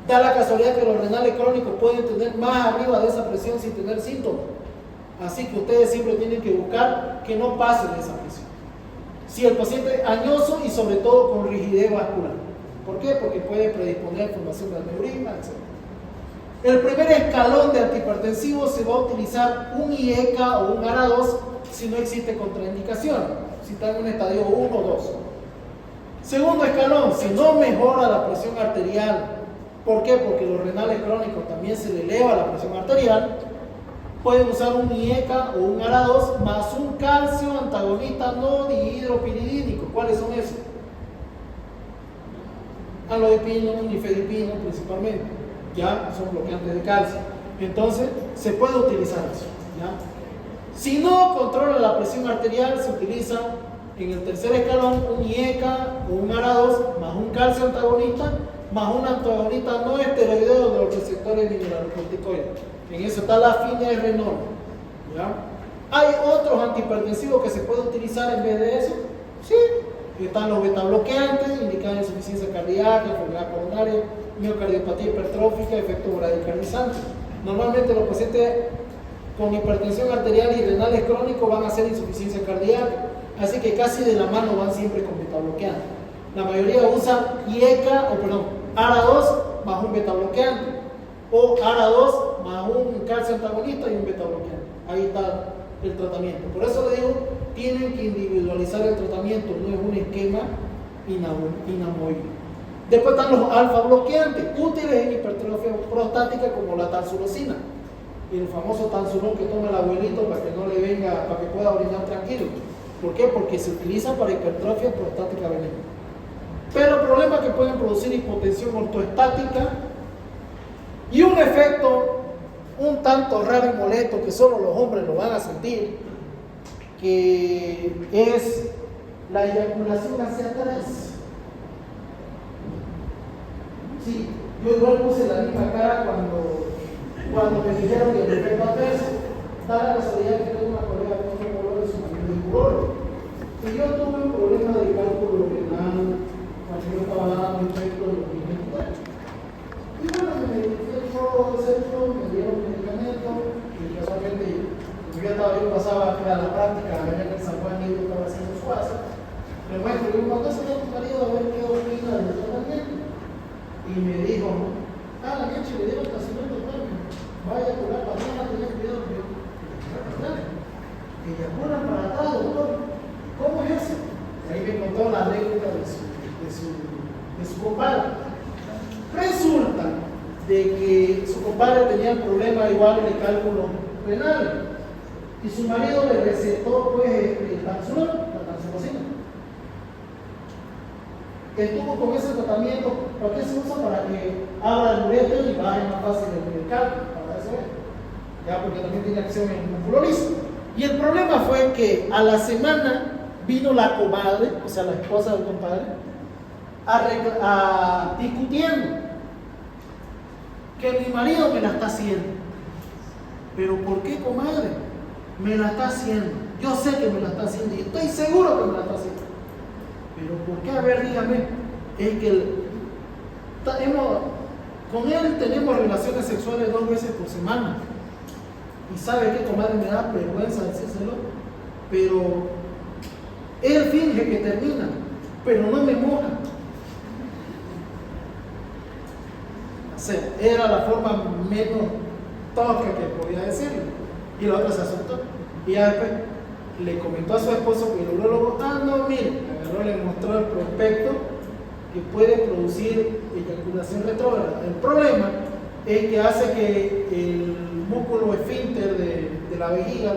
Da la casualidad que los renales crónicos pueden tener más arriba de esa presión sin tener síntomas. Así que ustedes siempre tienen que buscar que no pasen esa presión. Si el paciente es añoso y sobre todo con rigidez vascular. ¿Por qué? Porque puede predisponer a formación de aneurisma, etc. El primer escalón de antihipertensivo se va a utilizar un IECA o un ARA2 si no existe contraindicación, si está en un estadio 1 o 2. Segundo escalón, si no mejora la presión arterial, ¿por qué? Porque los renales crónicos también se le eleva la presión arterial, pueden usar un IECA o un ARA2 más un calcio antagonista no dihidropiridínico. ¿Cuáles son esos? Amlodipino, nifedipino principalmente, ya son bloqueantes de calcio. Entonces, se puede utilizar eso, ¿ya? Si no controla la presión arterial, se utiliza en el tercer escalón un IECA o un ARA2 más un calcio antagonista más un antagonista no esteroideo de los receptores mineralocorticoides. En eso está la finerenol, ¿ya? ¿Hay otros antihipertensivos que se puede utilizar en vez de eso? Sí. Están los betabloqueantes, indican insuficiencia cardíaca, enfermedad coronaria, miocardiopatía hipertrófica, efecto bradicardizante. Normalmente los pacientes con hipertensión arterial y renales crónicos van a hacer insuficiencia cardíaca, así que casi de la mano van siempre con betabloqueantes. La mayoría usa IECA, ARA2 más un betabloqueante, o ARA2 más un calcio antagonista y un betabloqueante. Ahí está el tratamiento. Por eso le digo, tienen que individualizar el tratamiento, no es un esquema inamovible. Después están los alfa bloqueantes, útiles en hipertrofia prostática como la tansulosina y el famoso tansulón que toma el abuelito para que no le venga, para que pueda orinar tranquilo. ¿Por qué? Porque se utiliza para hipertrofia prostática benigna. Pero problemas que pueden producir hipotensión ortoestática y un efecto un tanto raro y molesto que solo los hombres lo van a sentir, que es la eyaculación hacia atrás. Sí, yo igual puse la misma cara cuando me dijeron que el efecto adverso. Da la casualidad que tengo una colega que tiene color de su marido de urólogo. Y yo tuve un problema de cálculo renal cuando yo estaba dando efecto de los medicamentos. Y bueno, me fui todo excepto, me dieron medicamento y casualmente yo pasaba a la práctica allá en el San Juan y yo estaba haciendo suazo. Le muestro, le digo, ¿cuánto se dio tu marido a ver qué opina del tratamiento? Y me dijo, la leche le dieron estacionamiento, vaya a curar para atrás, tenía cuidado, que eyaculan para atrás, doctor. ¿Cómo es eso? Y ahí me contó la anécdota de su compadre. Resulta de que su compadre tenía el problema igual de cálculo renal y su marido le recetó pues el tansulón, la tansulosina. Estuvo con ese tratamiento. ¿Para qué se usa? Para que abra el uréter y baje más fácil el cálculo, para eso es. Ya, porque también tiene acción en el músculo liso. Y el problema fue que a la semana vino la comadre, o sea la esposa del compadre, discutiendo que mi marido me la está haciendo. ¿Pero por qué, comadre? Me la está haciendo. Yo sé que me la está haciendo y estoy seguro que me la está haciendo. ¿Pero por qué? A ver, dígame. Es que con él tenemos relaciones sexuales 2 veces por semana. Y sabe qué, comadre, me da vergüenza decírselo, pero él finge que termina, pero no me moja. O sea, era la forma menos tosca que podía decirlo. Y la otra se asustó. Y ya después le comentó a su esposo que el urólogo, no, mire, agarró, le mostró el prospecto que puede producir eyaculación retrógrada. El problema es que hace que el músculo esfínter de la vejiga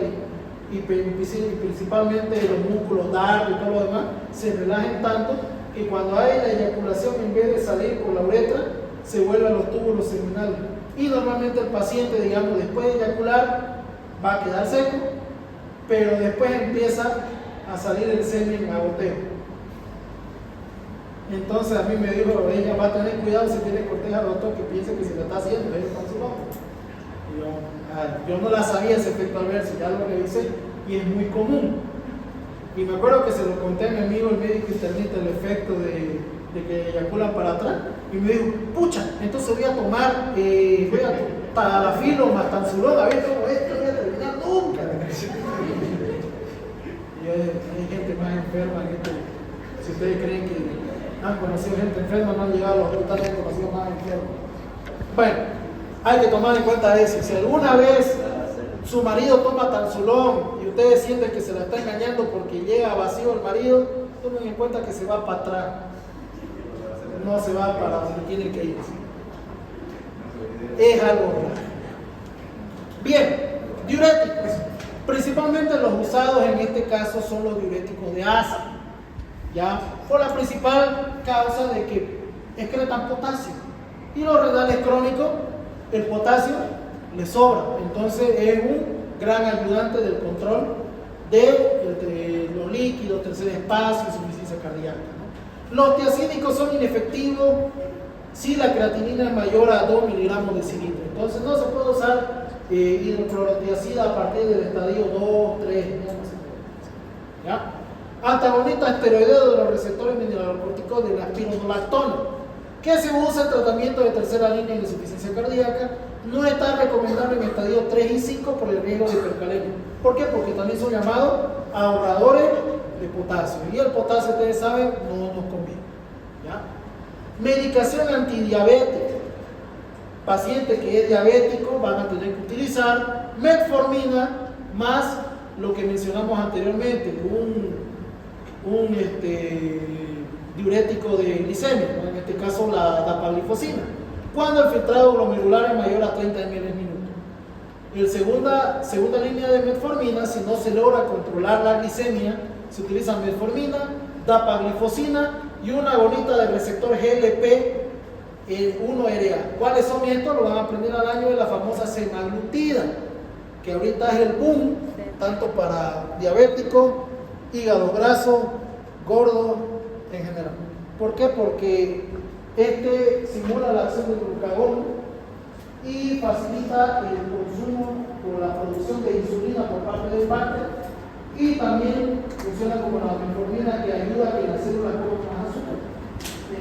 y principalmente los músculos dardo y todo lo demás se relajen tanto que cuando hay la eyaculación, en vez de salir por la uretra, se vuelven los túbulos seminales. Y normalmente el paciente, digamos, después de eyacular va a quedar seco, pero después empieza a salir el semen a goteo. Entonces a mí me dijo, ella va a tener cuidado si tiene corteja al doctor que piense que se le está haciendo, él con su nombre. Yo no la sabía ese efecto adverso, ya lo revisé y es muy común. Y me acuerdo que se lo conté a mi amigo el médico internista el efecto de que eyaculan para atrás y me dijo, pucha, entonces voy a tomar tadalafilo más tansulón, a ver cómo esto voy a terminar nunca. Y hay gente más enferma, si ustedes creen que han conocido gente enferma, no han llegado a los hospitales, han conocido más enfermos. Bueno, hay que tomar en cuenta eso. Si alguna vez su marido toma tansulón y ustedes sienten que se la está engañando porque llega vacío el marido, tomen en cuenta que se va para atrás. no se va para donde tiene que ir. Es algo raro. Bien, diuréticos. Principalmente los usados en este caso son los diuréticos de asa, ¿ya? Por la principal causa de que excretan potasio. Y los renales crónicos, el potasio les sobra. Entonces es un gran ayudante del control de los líquidos, tercer espacio, insuficiencia cardíaca, ¿no? Los tiacídicos son inefectivos si la creatinina es mayor a 2 miligramos de cilindro. Entonces no se puede usar hidroclorotiazida a partir del estadio 2, 3, ¿ya? Antagonista esteroideo de los receptores mineralocorticos de la espironolactona, que se usa en tratamiento de tercera línea en insuficiencia cardíaca. No está recomendable en estadio 3 y 5 por el riesgo de hipercalemia. ¿Por qué? Porque también son llamados ahorradores de potasio. Y el potasio, ustedes saben, no nos conviene, ¿ya? Medicación antidiabética. Paciente que es diabético van a tener que utilizar metformina más lo que mencionamos anteriormente, un diurético de glicemia, ¿no? En este caso la dapaglifosina, cuando el filtrado glomerular es mayor a 30 ml al minuto. En segunda línea de metformina, si no se logra controlar la glicemia, se utiliza metformina, dapaglifosina y una agonista del receptor GLP 1RA. ¿Cuáles son estos? Lo van a aprender al año de la famosa semaglutida, que ahorita es el boom, tanto para diabéticos, hígado graso, gordo en general. ¿Por qué? Porque este simula la acción del glucagón y facilita el consumo o la producción de insulina por parte del páncreas, y también funciona como la metformina, que ayuda a que las células coman más azúcar.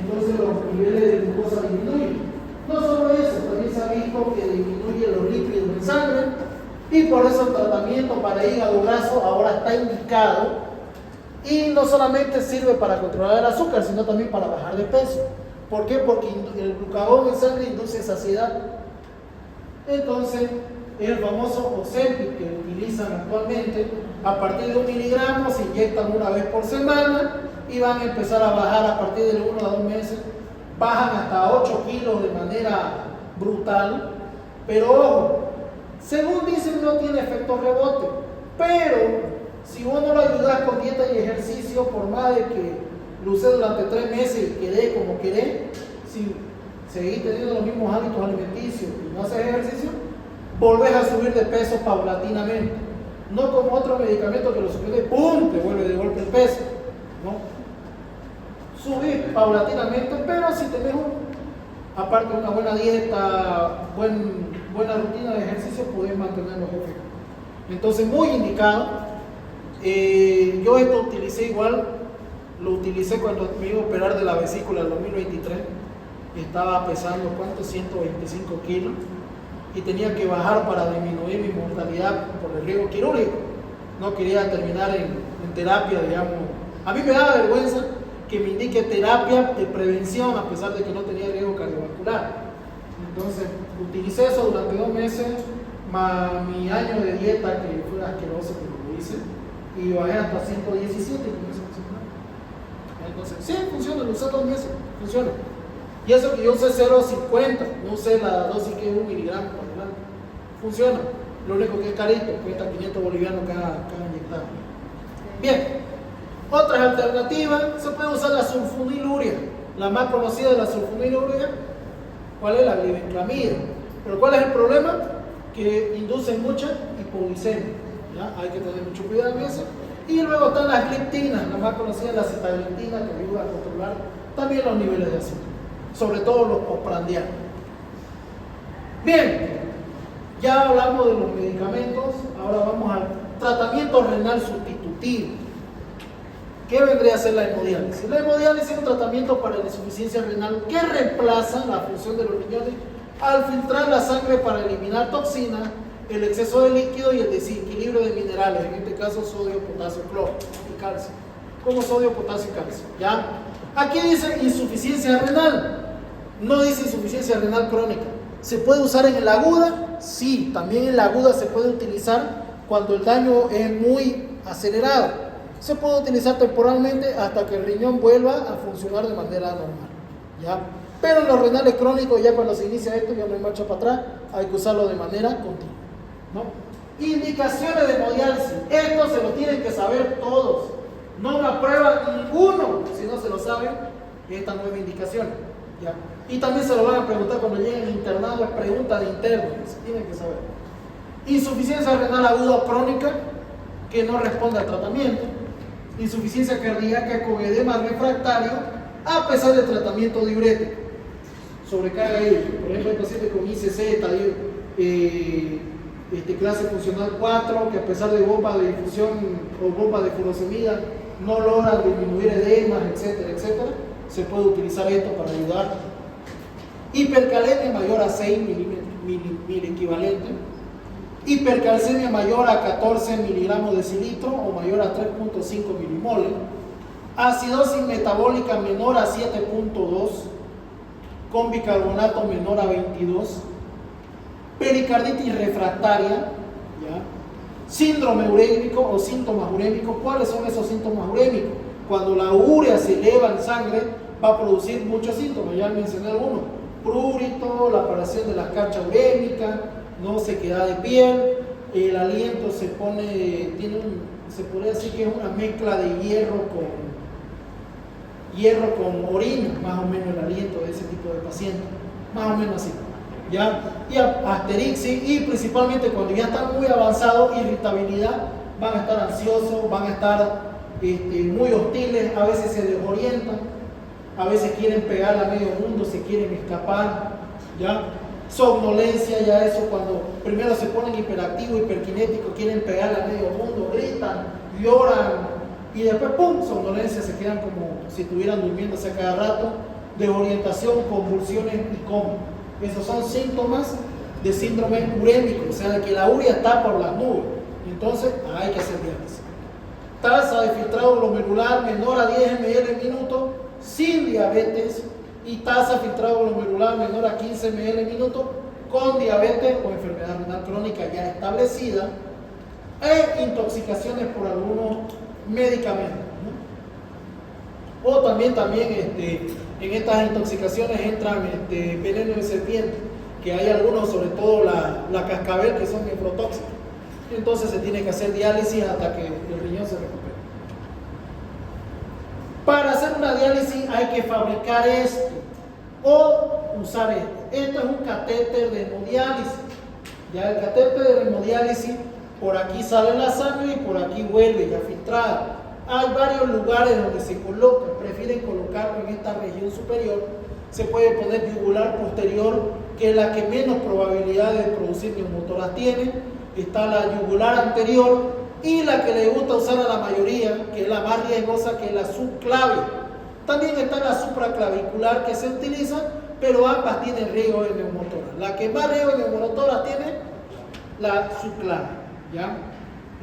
Entonces los niveles de glucosa disminuyen. No solo eso, también se ha visto que disminuye los lípidos en sangre, y por eso el tratamiento para hígado graso ahora está indicado, y no solamente sirve para controlar el azúcar, sino también para bajar de peso. ¿Por qué? Porque el glucagón en sangre induce saciedad. Entonces, el famoso Ozempic que utilizan actualmente, a partir de 1 miligramo se inyectan una vez por semana y van a empezar a bajar a partir de 1 a 2 meses. Bajan hasta 8 kilos de manera brutal, pero ojo, según dicen no tiene efecto rebote, pero si vos no lo ayudas con dieta y ejercicio, por más de que lo uses durante 3 meses y quedé como quedé, si seguís teniendo los mismos hábitos alimenticios y no haces ejercicio, volvés a subir de peso paulatinamente. No como otro medicamento que lo subís de ¡pum!, te vuelve de golpe el peso, ¿no? Subir paulatinamente, pero si tenés aparte de una buena dieta, buena rutina de ejercicio, podés mantener los efectos. Entonces, muy indicado. Yo esto utilicé igual, lo utilicé cuando me iba a operar de la vesícula en 2023. Estaba pesando, ¿cuánto? 125 kilos, y tenía que bajar para disminuir mi mortalidad por el riesgo quirúrgico. No quería terminar en terapia, digamos. A mí me daba vergüenza que me indique terapia de prevención a pesar de que no tenía riesgo cardiovascular. Entonces utilicé eso durante 2 meses, más mi año de dieta que fue asqueroso que lo hice, y bajé hasta 117. Entonces, sí, funciona, lo usé 2 meses, funciona. Y eso que yo usé 0.50, no usé la dosis que es 1 miligramo por delante. Funciona. Lo único que es carito, cuesta 500 bolivianos cada inyectado. Bien, otras alternativas, se puede usar la sulfonilurea. La más conocida de la sulfonilurea, ¿cuál es? La glibenclamida. Pero ¿cuál es el problema? Que inducen mucha hipoglicemia. ¿Ya? Hay que tener mucho cuidado en eso. Y luego están las gliptinas, la más conocida es la sitagliptina, que ayuda a controlar también los niveles de azúcar, sobre todo los postprandiales. Bien, ya hablamos de los medicamentos, ahora vamos al tratamiento renal sustitutivo. ¿Qué vendría a ser la hemodiálisis? La hemodiálisis es un tratamiento para la insuficiencia renal que reemplaza la función de los riñones al filtrar la sangre para eliminar toxinas, el exceso de líquido y el desequilibrio de minerales, en este caso sodio, potasio, cloro y calcio, como sodio, potasio y calcio. ¿Ya? Aquí dice insuficiencia renal, no dice insuficiencia renal crónica. ¿Se puede usar en el aguda? Sí, también en la aguda se puede utilizar cuando el daño es muy acelerado. Se puede utilizar temporalmente hasta que el riñón vuelva a funcionar de manera normal. ¿ya? Pero en los renales crónicos, ya cuando se inicia esto, ya no hay marcha para atrás, hay que usarlo de manera continua, ¿no? Indicaciones de hemodiálisis, esto se lo tienen que saber todos, no me aprueban ninguno si no se lo saben estas 9 indicaciones, ¿ya? Y también se lo van a preguntar cuando lleguen internados, es pregunta de interno, se tienen que saber. Insuficiencia renal aguda o crónica que no responde al tratamiento, insuficiencia cardíaca con edema refractario a pesar del tratamiento diurético, sobrecarga hídrica, por ejemplo, el paciente con ICC, clase funcional 4, que a pesar de bomba de difusión o bomba de furosemida no logra disminuir edemas, etcétera, etcétera, se puede utilizar esto para ayudar. Hipercalemia mayor a 6 mil equivalente, hipercalcemia mayor a 14 miligramos de cilitro o mayor a 3.5 milimoles, acidosis metabólica menor a 7.2, con bicarbonato menor a 22, pericarditis refractaria, ¿ya? Síndrome urémico o síntomas urémicos. ¿Cuáles son esos síntomas urémicos? Cuando la urea se eleva en sangre va a producir muchos síntomas, ya mencioné algunos: prurito, la aparición de la escarcha urémica, no sequedad de piel, el aliento se pone, se podría decir que es una mezcla de hierro con orina, más o menos el aliento de ese tipo de pacientes, más o menos así, ¿ya? Y asterixis, y principalmente cuando ya están muy avanzados, irritabilidad, van a estar ansiosos, van a estar muy hostiles, a veces se desorientan, a veces quieren pegar a medio mundo, se quieren escapar, ¿ya? Somnolencia, ya eso cuando primero se ponen hiperactivos, hiperkinéticos, quieren pegar a medio mundo, gritan, lloran, y después ¡pum! Somnolencia, se quedan como si estuvieran durmiéndose a cada rato, desorientación, convulsiones y coma. Esos son síntomas de síndrome urémico, o sea, de que la urea está por las nubes. Entonces hay que hacer diálisis. Tasa de filtrado glomerular menor a 10 ml en minuto, sin diabetes, y tasa de filtrado glomerular menor a 15 ml en minuto, con diabetes o enfermedad renal crónica ya establecida, e intoxicaciones por algunos medicamentos, ¿no? O también en estas intoxicaciones entran veneno de serpiente, que hay algunos, sobre todo la cascabel, que son nefrotóxicos. Entonces se tiene que hacer diálisis hasta que el riñón se recupere. Para hacer una diálisis hay que fabricar esto o usar esto. Esto es un catéter de hemodiálisis. Ya el catéter de hemodiálisis, por aquí sale la sangre y por aquí vuelve ya filtrada. Hay varios lugares donde se coloca, prefieren colocarlo en esta región superior. Se puede poner yugular posterior, que es la que menos probabilidad de producir neumotoras tiene. Está la yugular anterior y la que le gusta usar a la mayoría, que es la más riesgosa, que es la subclavia. También está la supraclavicular, que se utiliza, pero ambas tienen riesgo de neumotoras. La que más riesgo de neumotoras tiene, la subclavia, ¿ya?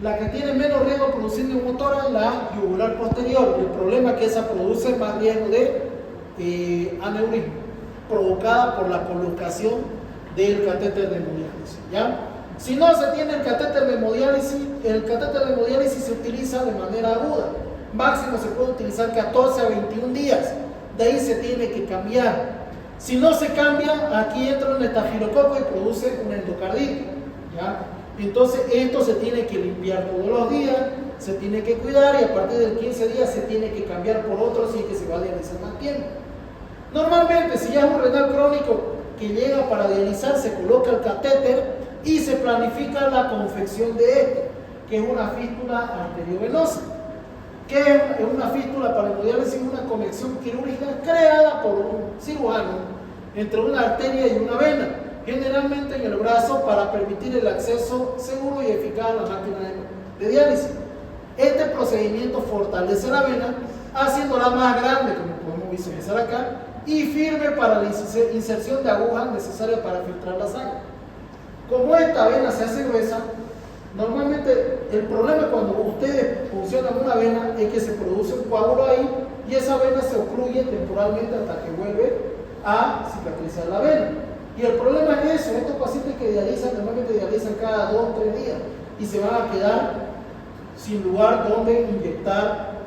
La que tiene menos riesgo de producir neumotoras, la yugular posterior. El problema es que esa produce más riesgo de aneurisma, provocada por la colocación del catéter de hemodiálisis, ¿ya? Si no se tiene el catéter de hemodiálisis se utiliza de manera aguda. Máximo se puede utilizar 14 a 21 días. De ahí se tiene que cambiar. Si no se cambia, aquí entra un estafilococo y produce una endocarditis, ¿ya? Entonces esto se tiene que limpiar todos los días, se tiene que cuidar, y a partir del 15 días se tiene que cambiar por otro, así que se va a dializar más tiempo. Normalmente, si ya es un renal crónico que llega para dializar, se coloca el catéter y se planifica la confección de este, que es una fístula arteriovenosa. ¿Qué es una fístula para hemodiálisis? Una conexión quirúrgica creada por un cirujano entre una arteria y una vena, generalmente en el brazo, para permitir el acceso seguro y eficaz a la máquina de diálisis. Este procedimiento fortalece la vena, haciéndola más grande, como podemos visualizar acá, y firme para la inserción de agujas necesarias para filtrar la sangre. Como esta vena se hace gruesa, normalmente el problema cuando ustedes funcionan una vena es que se produce un coágulo ahí y esa vena se ocluye temporalmente hasta que vuelve a cicatrizar la vena. Y el problema es eso: estos pacientes que dializan, normalmente dializan cada 2 o 3 días y se van a quedar sin lugar donde inyectar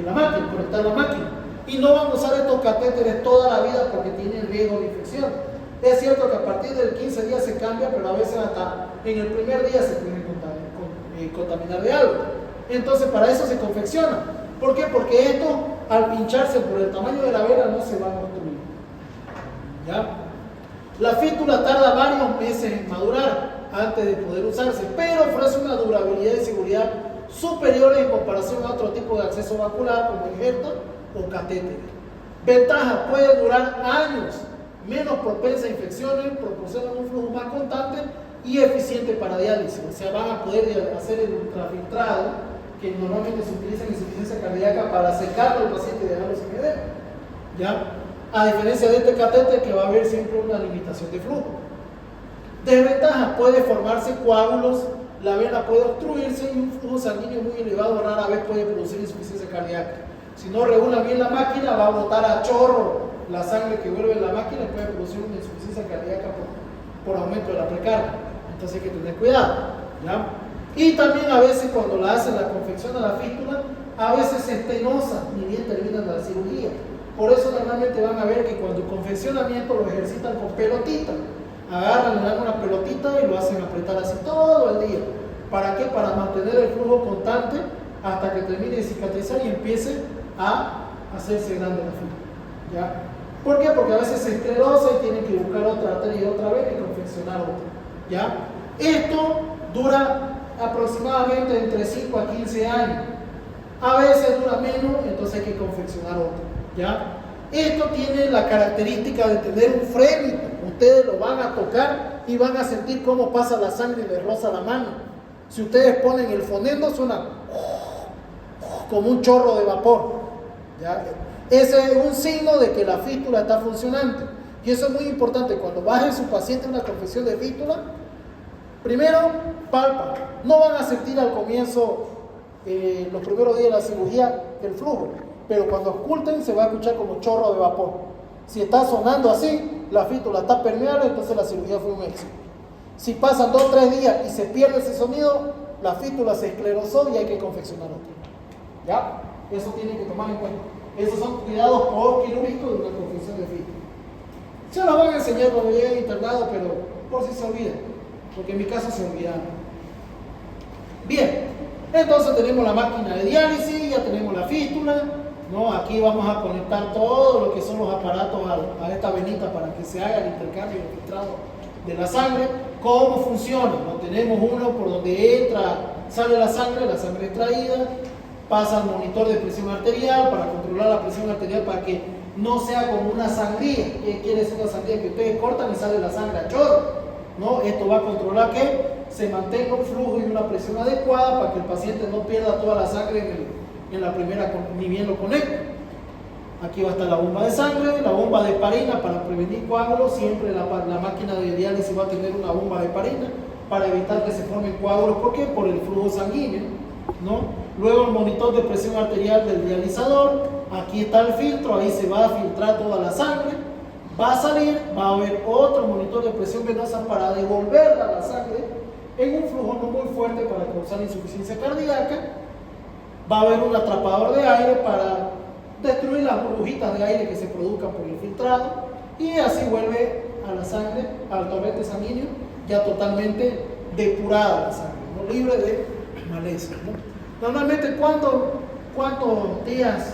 la máquina, conectar la máquina. Y y no van a usar estos catéteres toda la vida porque tienen riesgo de infección. Es cierto que a partir del 15 días se cambia, pero a veces hasta en el primer día se pueden contaminar de algo. Entonces para eso se confecciona. ¿Por qué? Porque esto, al pincharse por el tamaño de la vela, no se va a construir. ¿Ya? La fítula tarda varios meses en madurar antes de poder usarse, pero ofrece una durabilidad y seguridad superiores en comparación a otro tipo de acceso vascular como injerto o catéter. Ventaja: puede durar años, menos propensa a infecciones, proporcionan un flujo más constante y eficiente para diálisis. O sea, van a poder hacer el ultrafiltrado que normalmente se utiliza en insuficiencia cardíaca para secarlo al paciente y dejarlo sin edema. ¿Ya? A diferencia de este catéter, que va a haber siempre una limitación de flujo. Desventaja: puede formarse coágulos, la vena puede obstruirse y un flujo sanguíneo muy elevado rara vez puede producir insuficiencia cardíaca. Si no regula bien la máquina, va a botar a chorro la sangre que vuelve en la máquina y puede producir una insuficiencia cardíaca por aumento de la precarga. Entonces hay que tener cuidado. ¿Ya? Y también a veces cuando la hacen, la confección a la fístula, a veces es estenosa, ni bien terminan la cirugía. Por eso normalmente van a ver que cuando el confeccionamiento lo ejercitan con pelotita. Agarran, le dan una pelotita y lo hacen apretar así todo el día. ¿Para qué? Para mantener el flujo constante hasta que termine de cicatrizar y empiece a hacerse grande la fístula. ¿Ya? ¿Por qué? Porque a veces se esclerosa y tienen que buscar otra arteria y otra vez y confeccionar otra. ¿Ya? Esto dura aproximadamente entre 5 a 15 años. A veces dura menos, entonces hay que confeccionar otro. ¿Ya? Esto tiene la característica de tener un frémito. Ustedes lo van a tocar y van a sentir cómo pasa la sangre y les roza la mano. Si ustedes ponen el fonendo, suena como un chorro de vapor. ¿Ya? Ese es un signo de que la fístula está funcionando. Y eso es muy importante. Cuando baje su paciente una confección de fístula, primero palpa. No van a sentir al comienzo, los primeros días de la cirugía, el flujo. Pero cuando oculten se va a escuchar como chorro de vapor. Si está sonando así, la fístula está permeable, entonces la cirugía fue un éxito. Si pasan 2 o 3 días y se pierde ese sonido, la fístula se esclerosó y hay que confeccionar otra. ¿Ya? Eso tienen que tomar en cuenta. Esos son cuidados quirúrgicos de una confección de fístula. Se los van a enseñar cuando lleguen internado, pero por si se olvidan, porque en mi caso se olvidaron. Bien, entonces tenemos la máquina de diálisis, ya tenemos la fístula, ¿no? Aquí vamos a conectar todo lo que son los aparatos a esta venita para que se haga el intercambio y el filtrado de la sangre. ¿Cómo funciona? ¿No? Tenemos uno por donde sale la sangre extraída, pasa al monitor de presión arterial para controlar la presión arterial para que no sea como una sangría. ¿Qué quiere decir una sangría? Que ustedes cortan y sale la sangre a chorro, ¿no? Esto va a controlar que se mantenga un flujo y una presión adecuada para que el paciente no pierda toda la sangre en la primera, ni bien lo conecta. Aquí va a estar la bomba de sangre, la bomba de heparina para prevenir coágulos. Siempre la máquina de diálisis va a tener una bomba de heparina para evitar que se formen coágulos. ¿Por qué? Por el flujo sanguíneo, ¿no? Luego el monitor de presión arterial del dializador. Aquí está el filtro, ahí se va a filtrar toda la sangre. Va a salir, va a haber otro monitor de presión venosa para devolverla la sangre en un flujo no muy fuerte para causar insuficiencia cardíaca. Va a haber un atrapador de aire para destruir las burbujitas de aire que se produzcan por el filtrado, y así vuelve a la sangre, al torrente sanguíneo, ya totalmente depurada la sangre, ¿no? Libre de maleza, ¿no? Normalmente, ¿cuántos días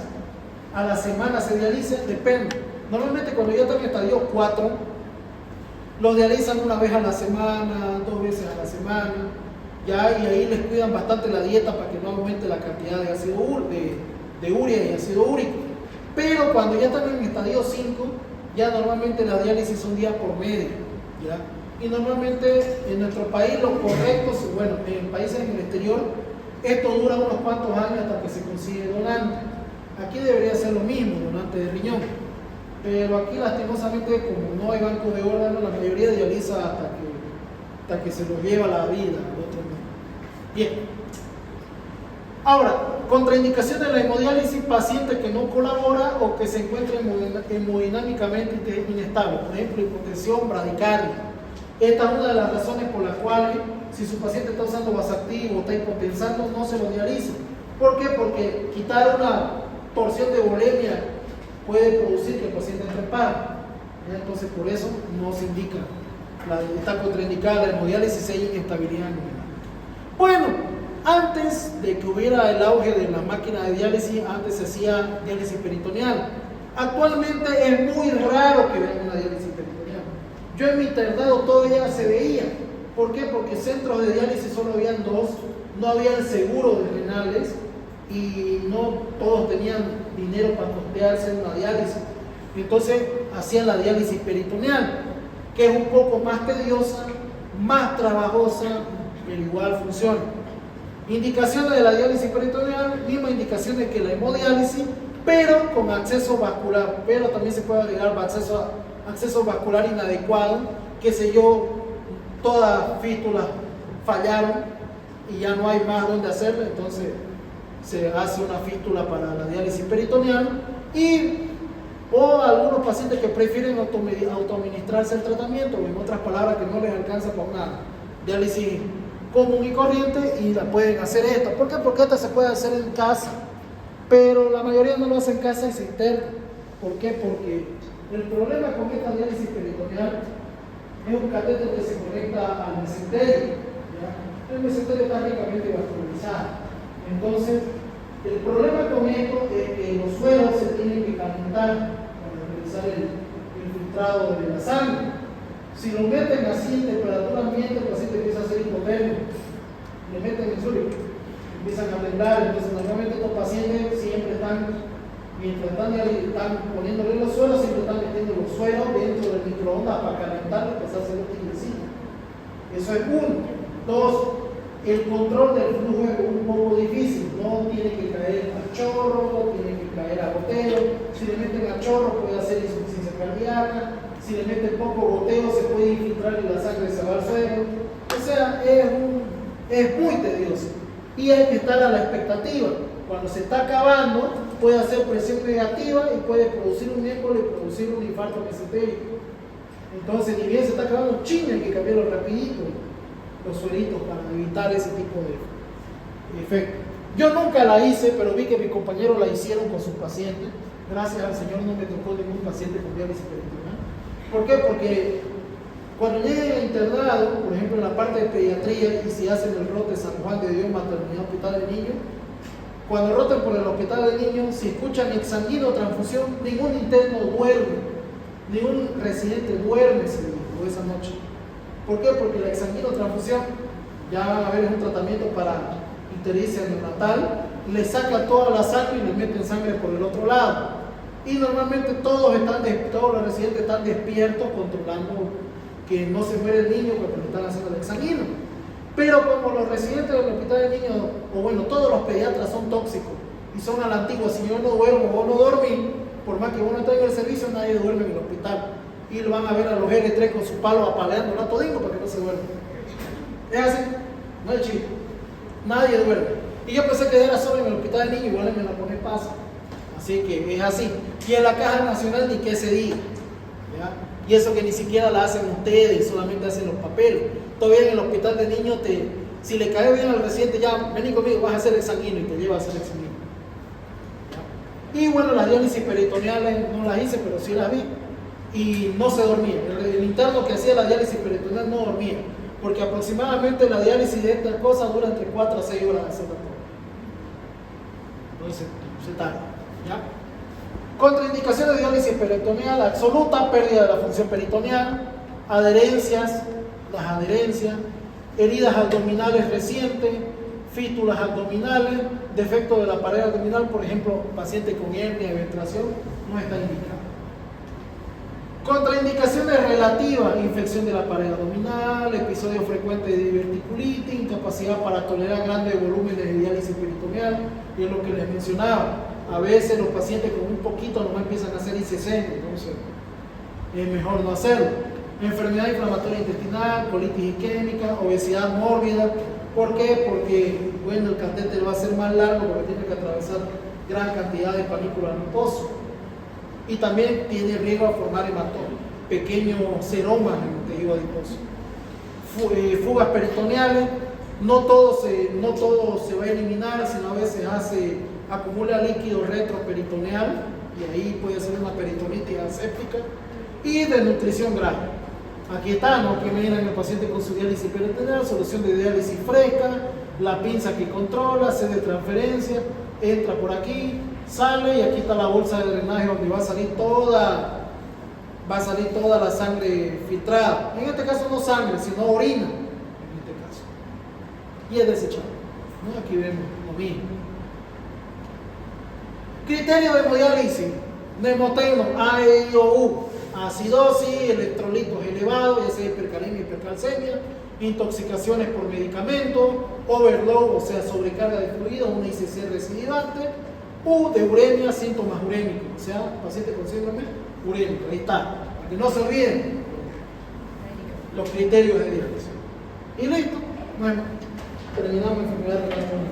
a la semana se dializa? Depende. Normalmente cuando ya están en estadio 4, los dializan una vez a la semana, 2 veces a la semana, ¿ya? Y ahí les cuidan bastante la dieta para que no aumente la cantidad de ácido de urea y ácido úrico. Pero cuando ya están en estadio 5, ya normalmente las diálisis son días por medio, ¿ya? Y normalmente en nuestro país los correctos, bueno, en países en el exterior, esto dura unos cuantos años hasta que se consigue donante. Aquí debería ser lo mismo, donante de riñón. Pero aquí lastimosamente, como no hay banco de órganos, la mayoría dializa hasta que se los lleva la vida al otro mundo. Bien. Ahora, contraindicaciones de la hemodiálisis: paciente que no colabora o que se encuentra hemodinámicamente inestable, por ejemplo, hipotensión, bradicardia. Esta es una de las razones por las cuales, si su paciente está usando vasactivo o está hipotensando, no se lo dializa. ¿Por qué? Porque quitar una porción de volemia puede producir que el paciente entre en paro. Entonces, por eso no se indica, está contraindicada la hemodiálisis si hay inestabilidad hemodinámica. Bueno, antes de que hubiera el auge de la máquina de diálisis, antes se hacía diálisis peritoneal. Actualmente es muy raro que vean una diálisis peritoneal. Yo en mi internado todavía se veía. ¿Por qué? Porque centros de diálisis solo habían dos, no habían seguro de renales y no todos tenían dinero para costearse una diálisis. Entonces hacían la diálisis peritoneal, que es un poco más tediosa, más trabajosa, pero igual funciona. Indicaciones de la diálisis peritoneal, mismas indicaciones que la hemodiálisis, pero con acceso vascular, pero también se puede agregar acceso vascular inadecuado, qué sé yo, todas fístulas fallaron y ya no hay más donde hacerlo, entonces se hace una fístula para la diálisis peritoneal o algunos pacientes que prefieren autoadministrarse el tratamiento, o en otras palabras que no les alcanza para una diálisis común y corriente y la pueden hacer esta. ¿Por qué? Porque esta se puede hacer en casa, pero la mayoría no lo hace en casa y se interna. ¿Por qué? Porque el problema con esta diálisis peritoneal es un catéter que se conecta al mesenterio. ¿Ya? El mesenterio está ricamente vascularizado. Entonces, el problema con esto es que los sueros se tienen que calentar para realizar el filtrado de la sangre. Si lo meten así en temperatura ambiente, el paciente empieza a ser hipotermio. Le meten el suelo, empiezan a temblar. Entonces, normalmente estos pacientes siempre están, mientras están poniéndole los sueros, siempre están metiendo los sueros dentro del microondas para calentarlo y pasarse los tigrecitos. Eso es uno. Dos, el control del flujo es un poco difícil. No tiene que caer a chorro, tiene que caer a goteo. Si le meten a chorro puede hacer insuficiencia cardíaca. Si le meten poco goteo se puede infiltrar y la sangre se va al suelo. O sea, es muy tedioso. Y hay que estar a la expectativa. Cuando se está acabando, puede hacer presión negativa y puede producir un émbolo y producir un infarto mesentérico. Entonces, ni bien se está acabando, hay que cambiarlo rapidito, los sueritos, para evitar ese tipo de efecto. Yo nunca la hice, pero vi que mis compañeros la hicieron con sus pacientes. Gracias al Señor no me tocó ningún paciente con diálisis peritoneal. ¿Por qué? Porque cuando lleguen al internado, por ejemplo en la parte de pediatría, y si hacen el rote San Juan de Dios, Maternidad Hospital de Niños, cuando roten por el hospital de niños, si escuchan exsanguino o transfusión, ningún interno duerme, ningún residente duerme esa noche. ¿Por qué? Porque la exsanguino transfusión, ya van a ver, es un tratamiento para ictericia neonatal, le saca toda la sangre y le meten sangre por el otro lado. Y normalmente todos los residentes están despiertos controlando que no se muere el niño porque le están haciendo el exsanguino. Pero como los residentes del hospital de niños, o bueno, todos los pediatras son tóxicos y son a la antigua, si yo no duermo o no dormí, por más que uno esté en el servicio, nadie duerme en el hospital. Y lo van a ver a los R3 con su palo apaleando a todingo para que no se duerma. Es así, no es chico. Nadie duerme. Y yo pensé que era solo en el hospital de niños, igual me la pone pasa. Así que es así. Y en la Caja Nacional ni que se diga. ¿Ya? Y eso que ni siquiera la hacen ustedes, solamente hacen los papeles. Todavía en el hospital de niños, si le cae bien al residente, ya vení conmigo, vas a hacer exsanguino y te lleva a hacer exsanguino. ¿Ya? Y bueno, las diálisis peritoneales no las hice, pero sí las vi. Y no se dormía. El interno que hacía la diálisis peritoneal no dormía. Porque aproximadamente la diálisis de estas cosas dura entre 4 a 6 horas haciendo todo. Entonces, se tarda. ¿Ya? Contraindicaciones de diálisis peritoneal: absoluta, pérdida de la función peritoneal, adherencias, heridas abdominales recientes, fístulas abdominales, defecto de la pared abdominal, por ejemplo, paciente con hernia y ventración, no está indicado. Contraindicaciones relativas: infección de la pared abdominal, episodio frecuente de diverticulitis, incapacidad para tolerar grandes volúmenes de diálisis peritoneal, y es lo que les mencionaba. A veces los pacientes con un poquito nomás empiezan a hacer ICC, entonces es mejor no hacerlo. Enfermedad inflamatoria intestinal, colitis isquémica, obesidad mórbida. ¿Por qué? Porque bueno, el catéter va a ser más largo porque tiene que atravesar gran cantidad de panículas mucosas. Y también tiene riesgo a formar hematoma, pequeños seromas en el tejido adiposo. Fugas peritoneales, no todo se va a eliminar, sino a veces acumula líquido retroperitoneal, y ahí puede ser una peritonitis aséptica y desnutrición grave. Aquí está, ¿no? Que miran el paciente con su diálisis peritoneal, solución de diálisis fresca, la pinza que controla, sed de transferencia, entra por aquí, sale y aquí está la bolsa de drenaje donde va a salir toda la sangre filtrada. En este caso no sangre, sino orina, en este caso. Y es desechable, ¿no? Aquí vemos lo mismo. Criterio de hemodiálisis, nemotecno, A, E, I, O, U, acidosis, electrolitos elevados, ya sea hipercalemia, hipercalcemia, intoxicaciones por medicamentos, overload, o sea, sobrecarga de fluidos, una ICC recidivante, U de uremia, síntomas urémicos, o sea, paciente con síndrome urémico. Ahí está, para que no se olviden los criterios de diálisis. Y listo, bueno, terminamos enfermedad renal crónica.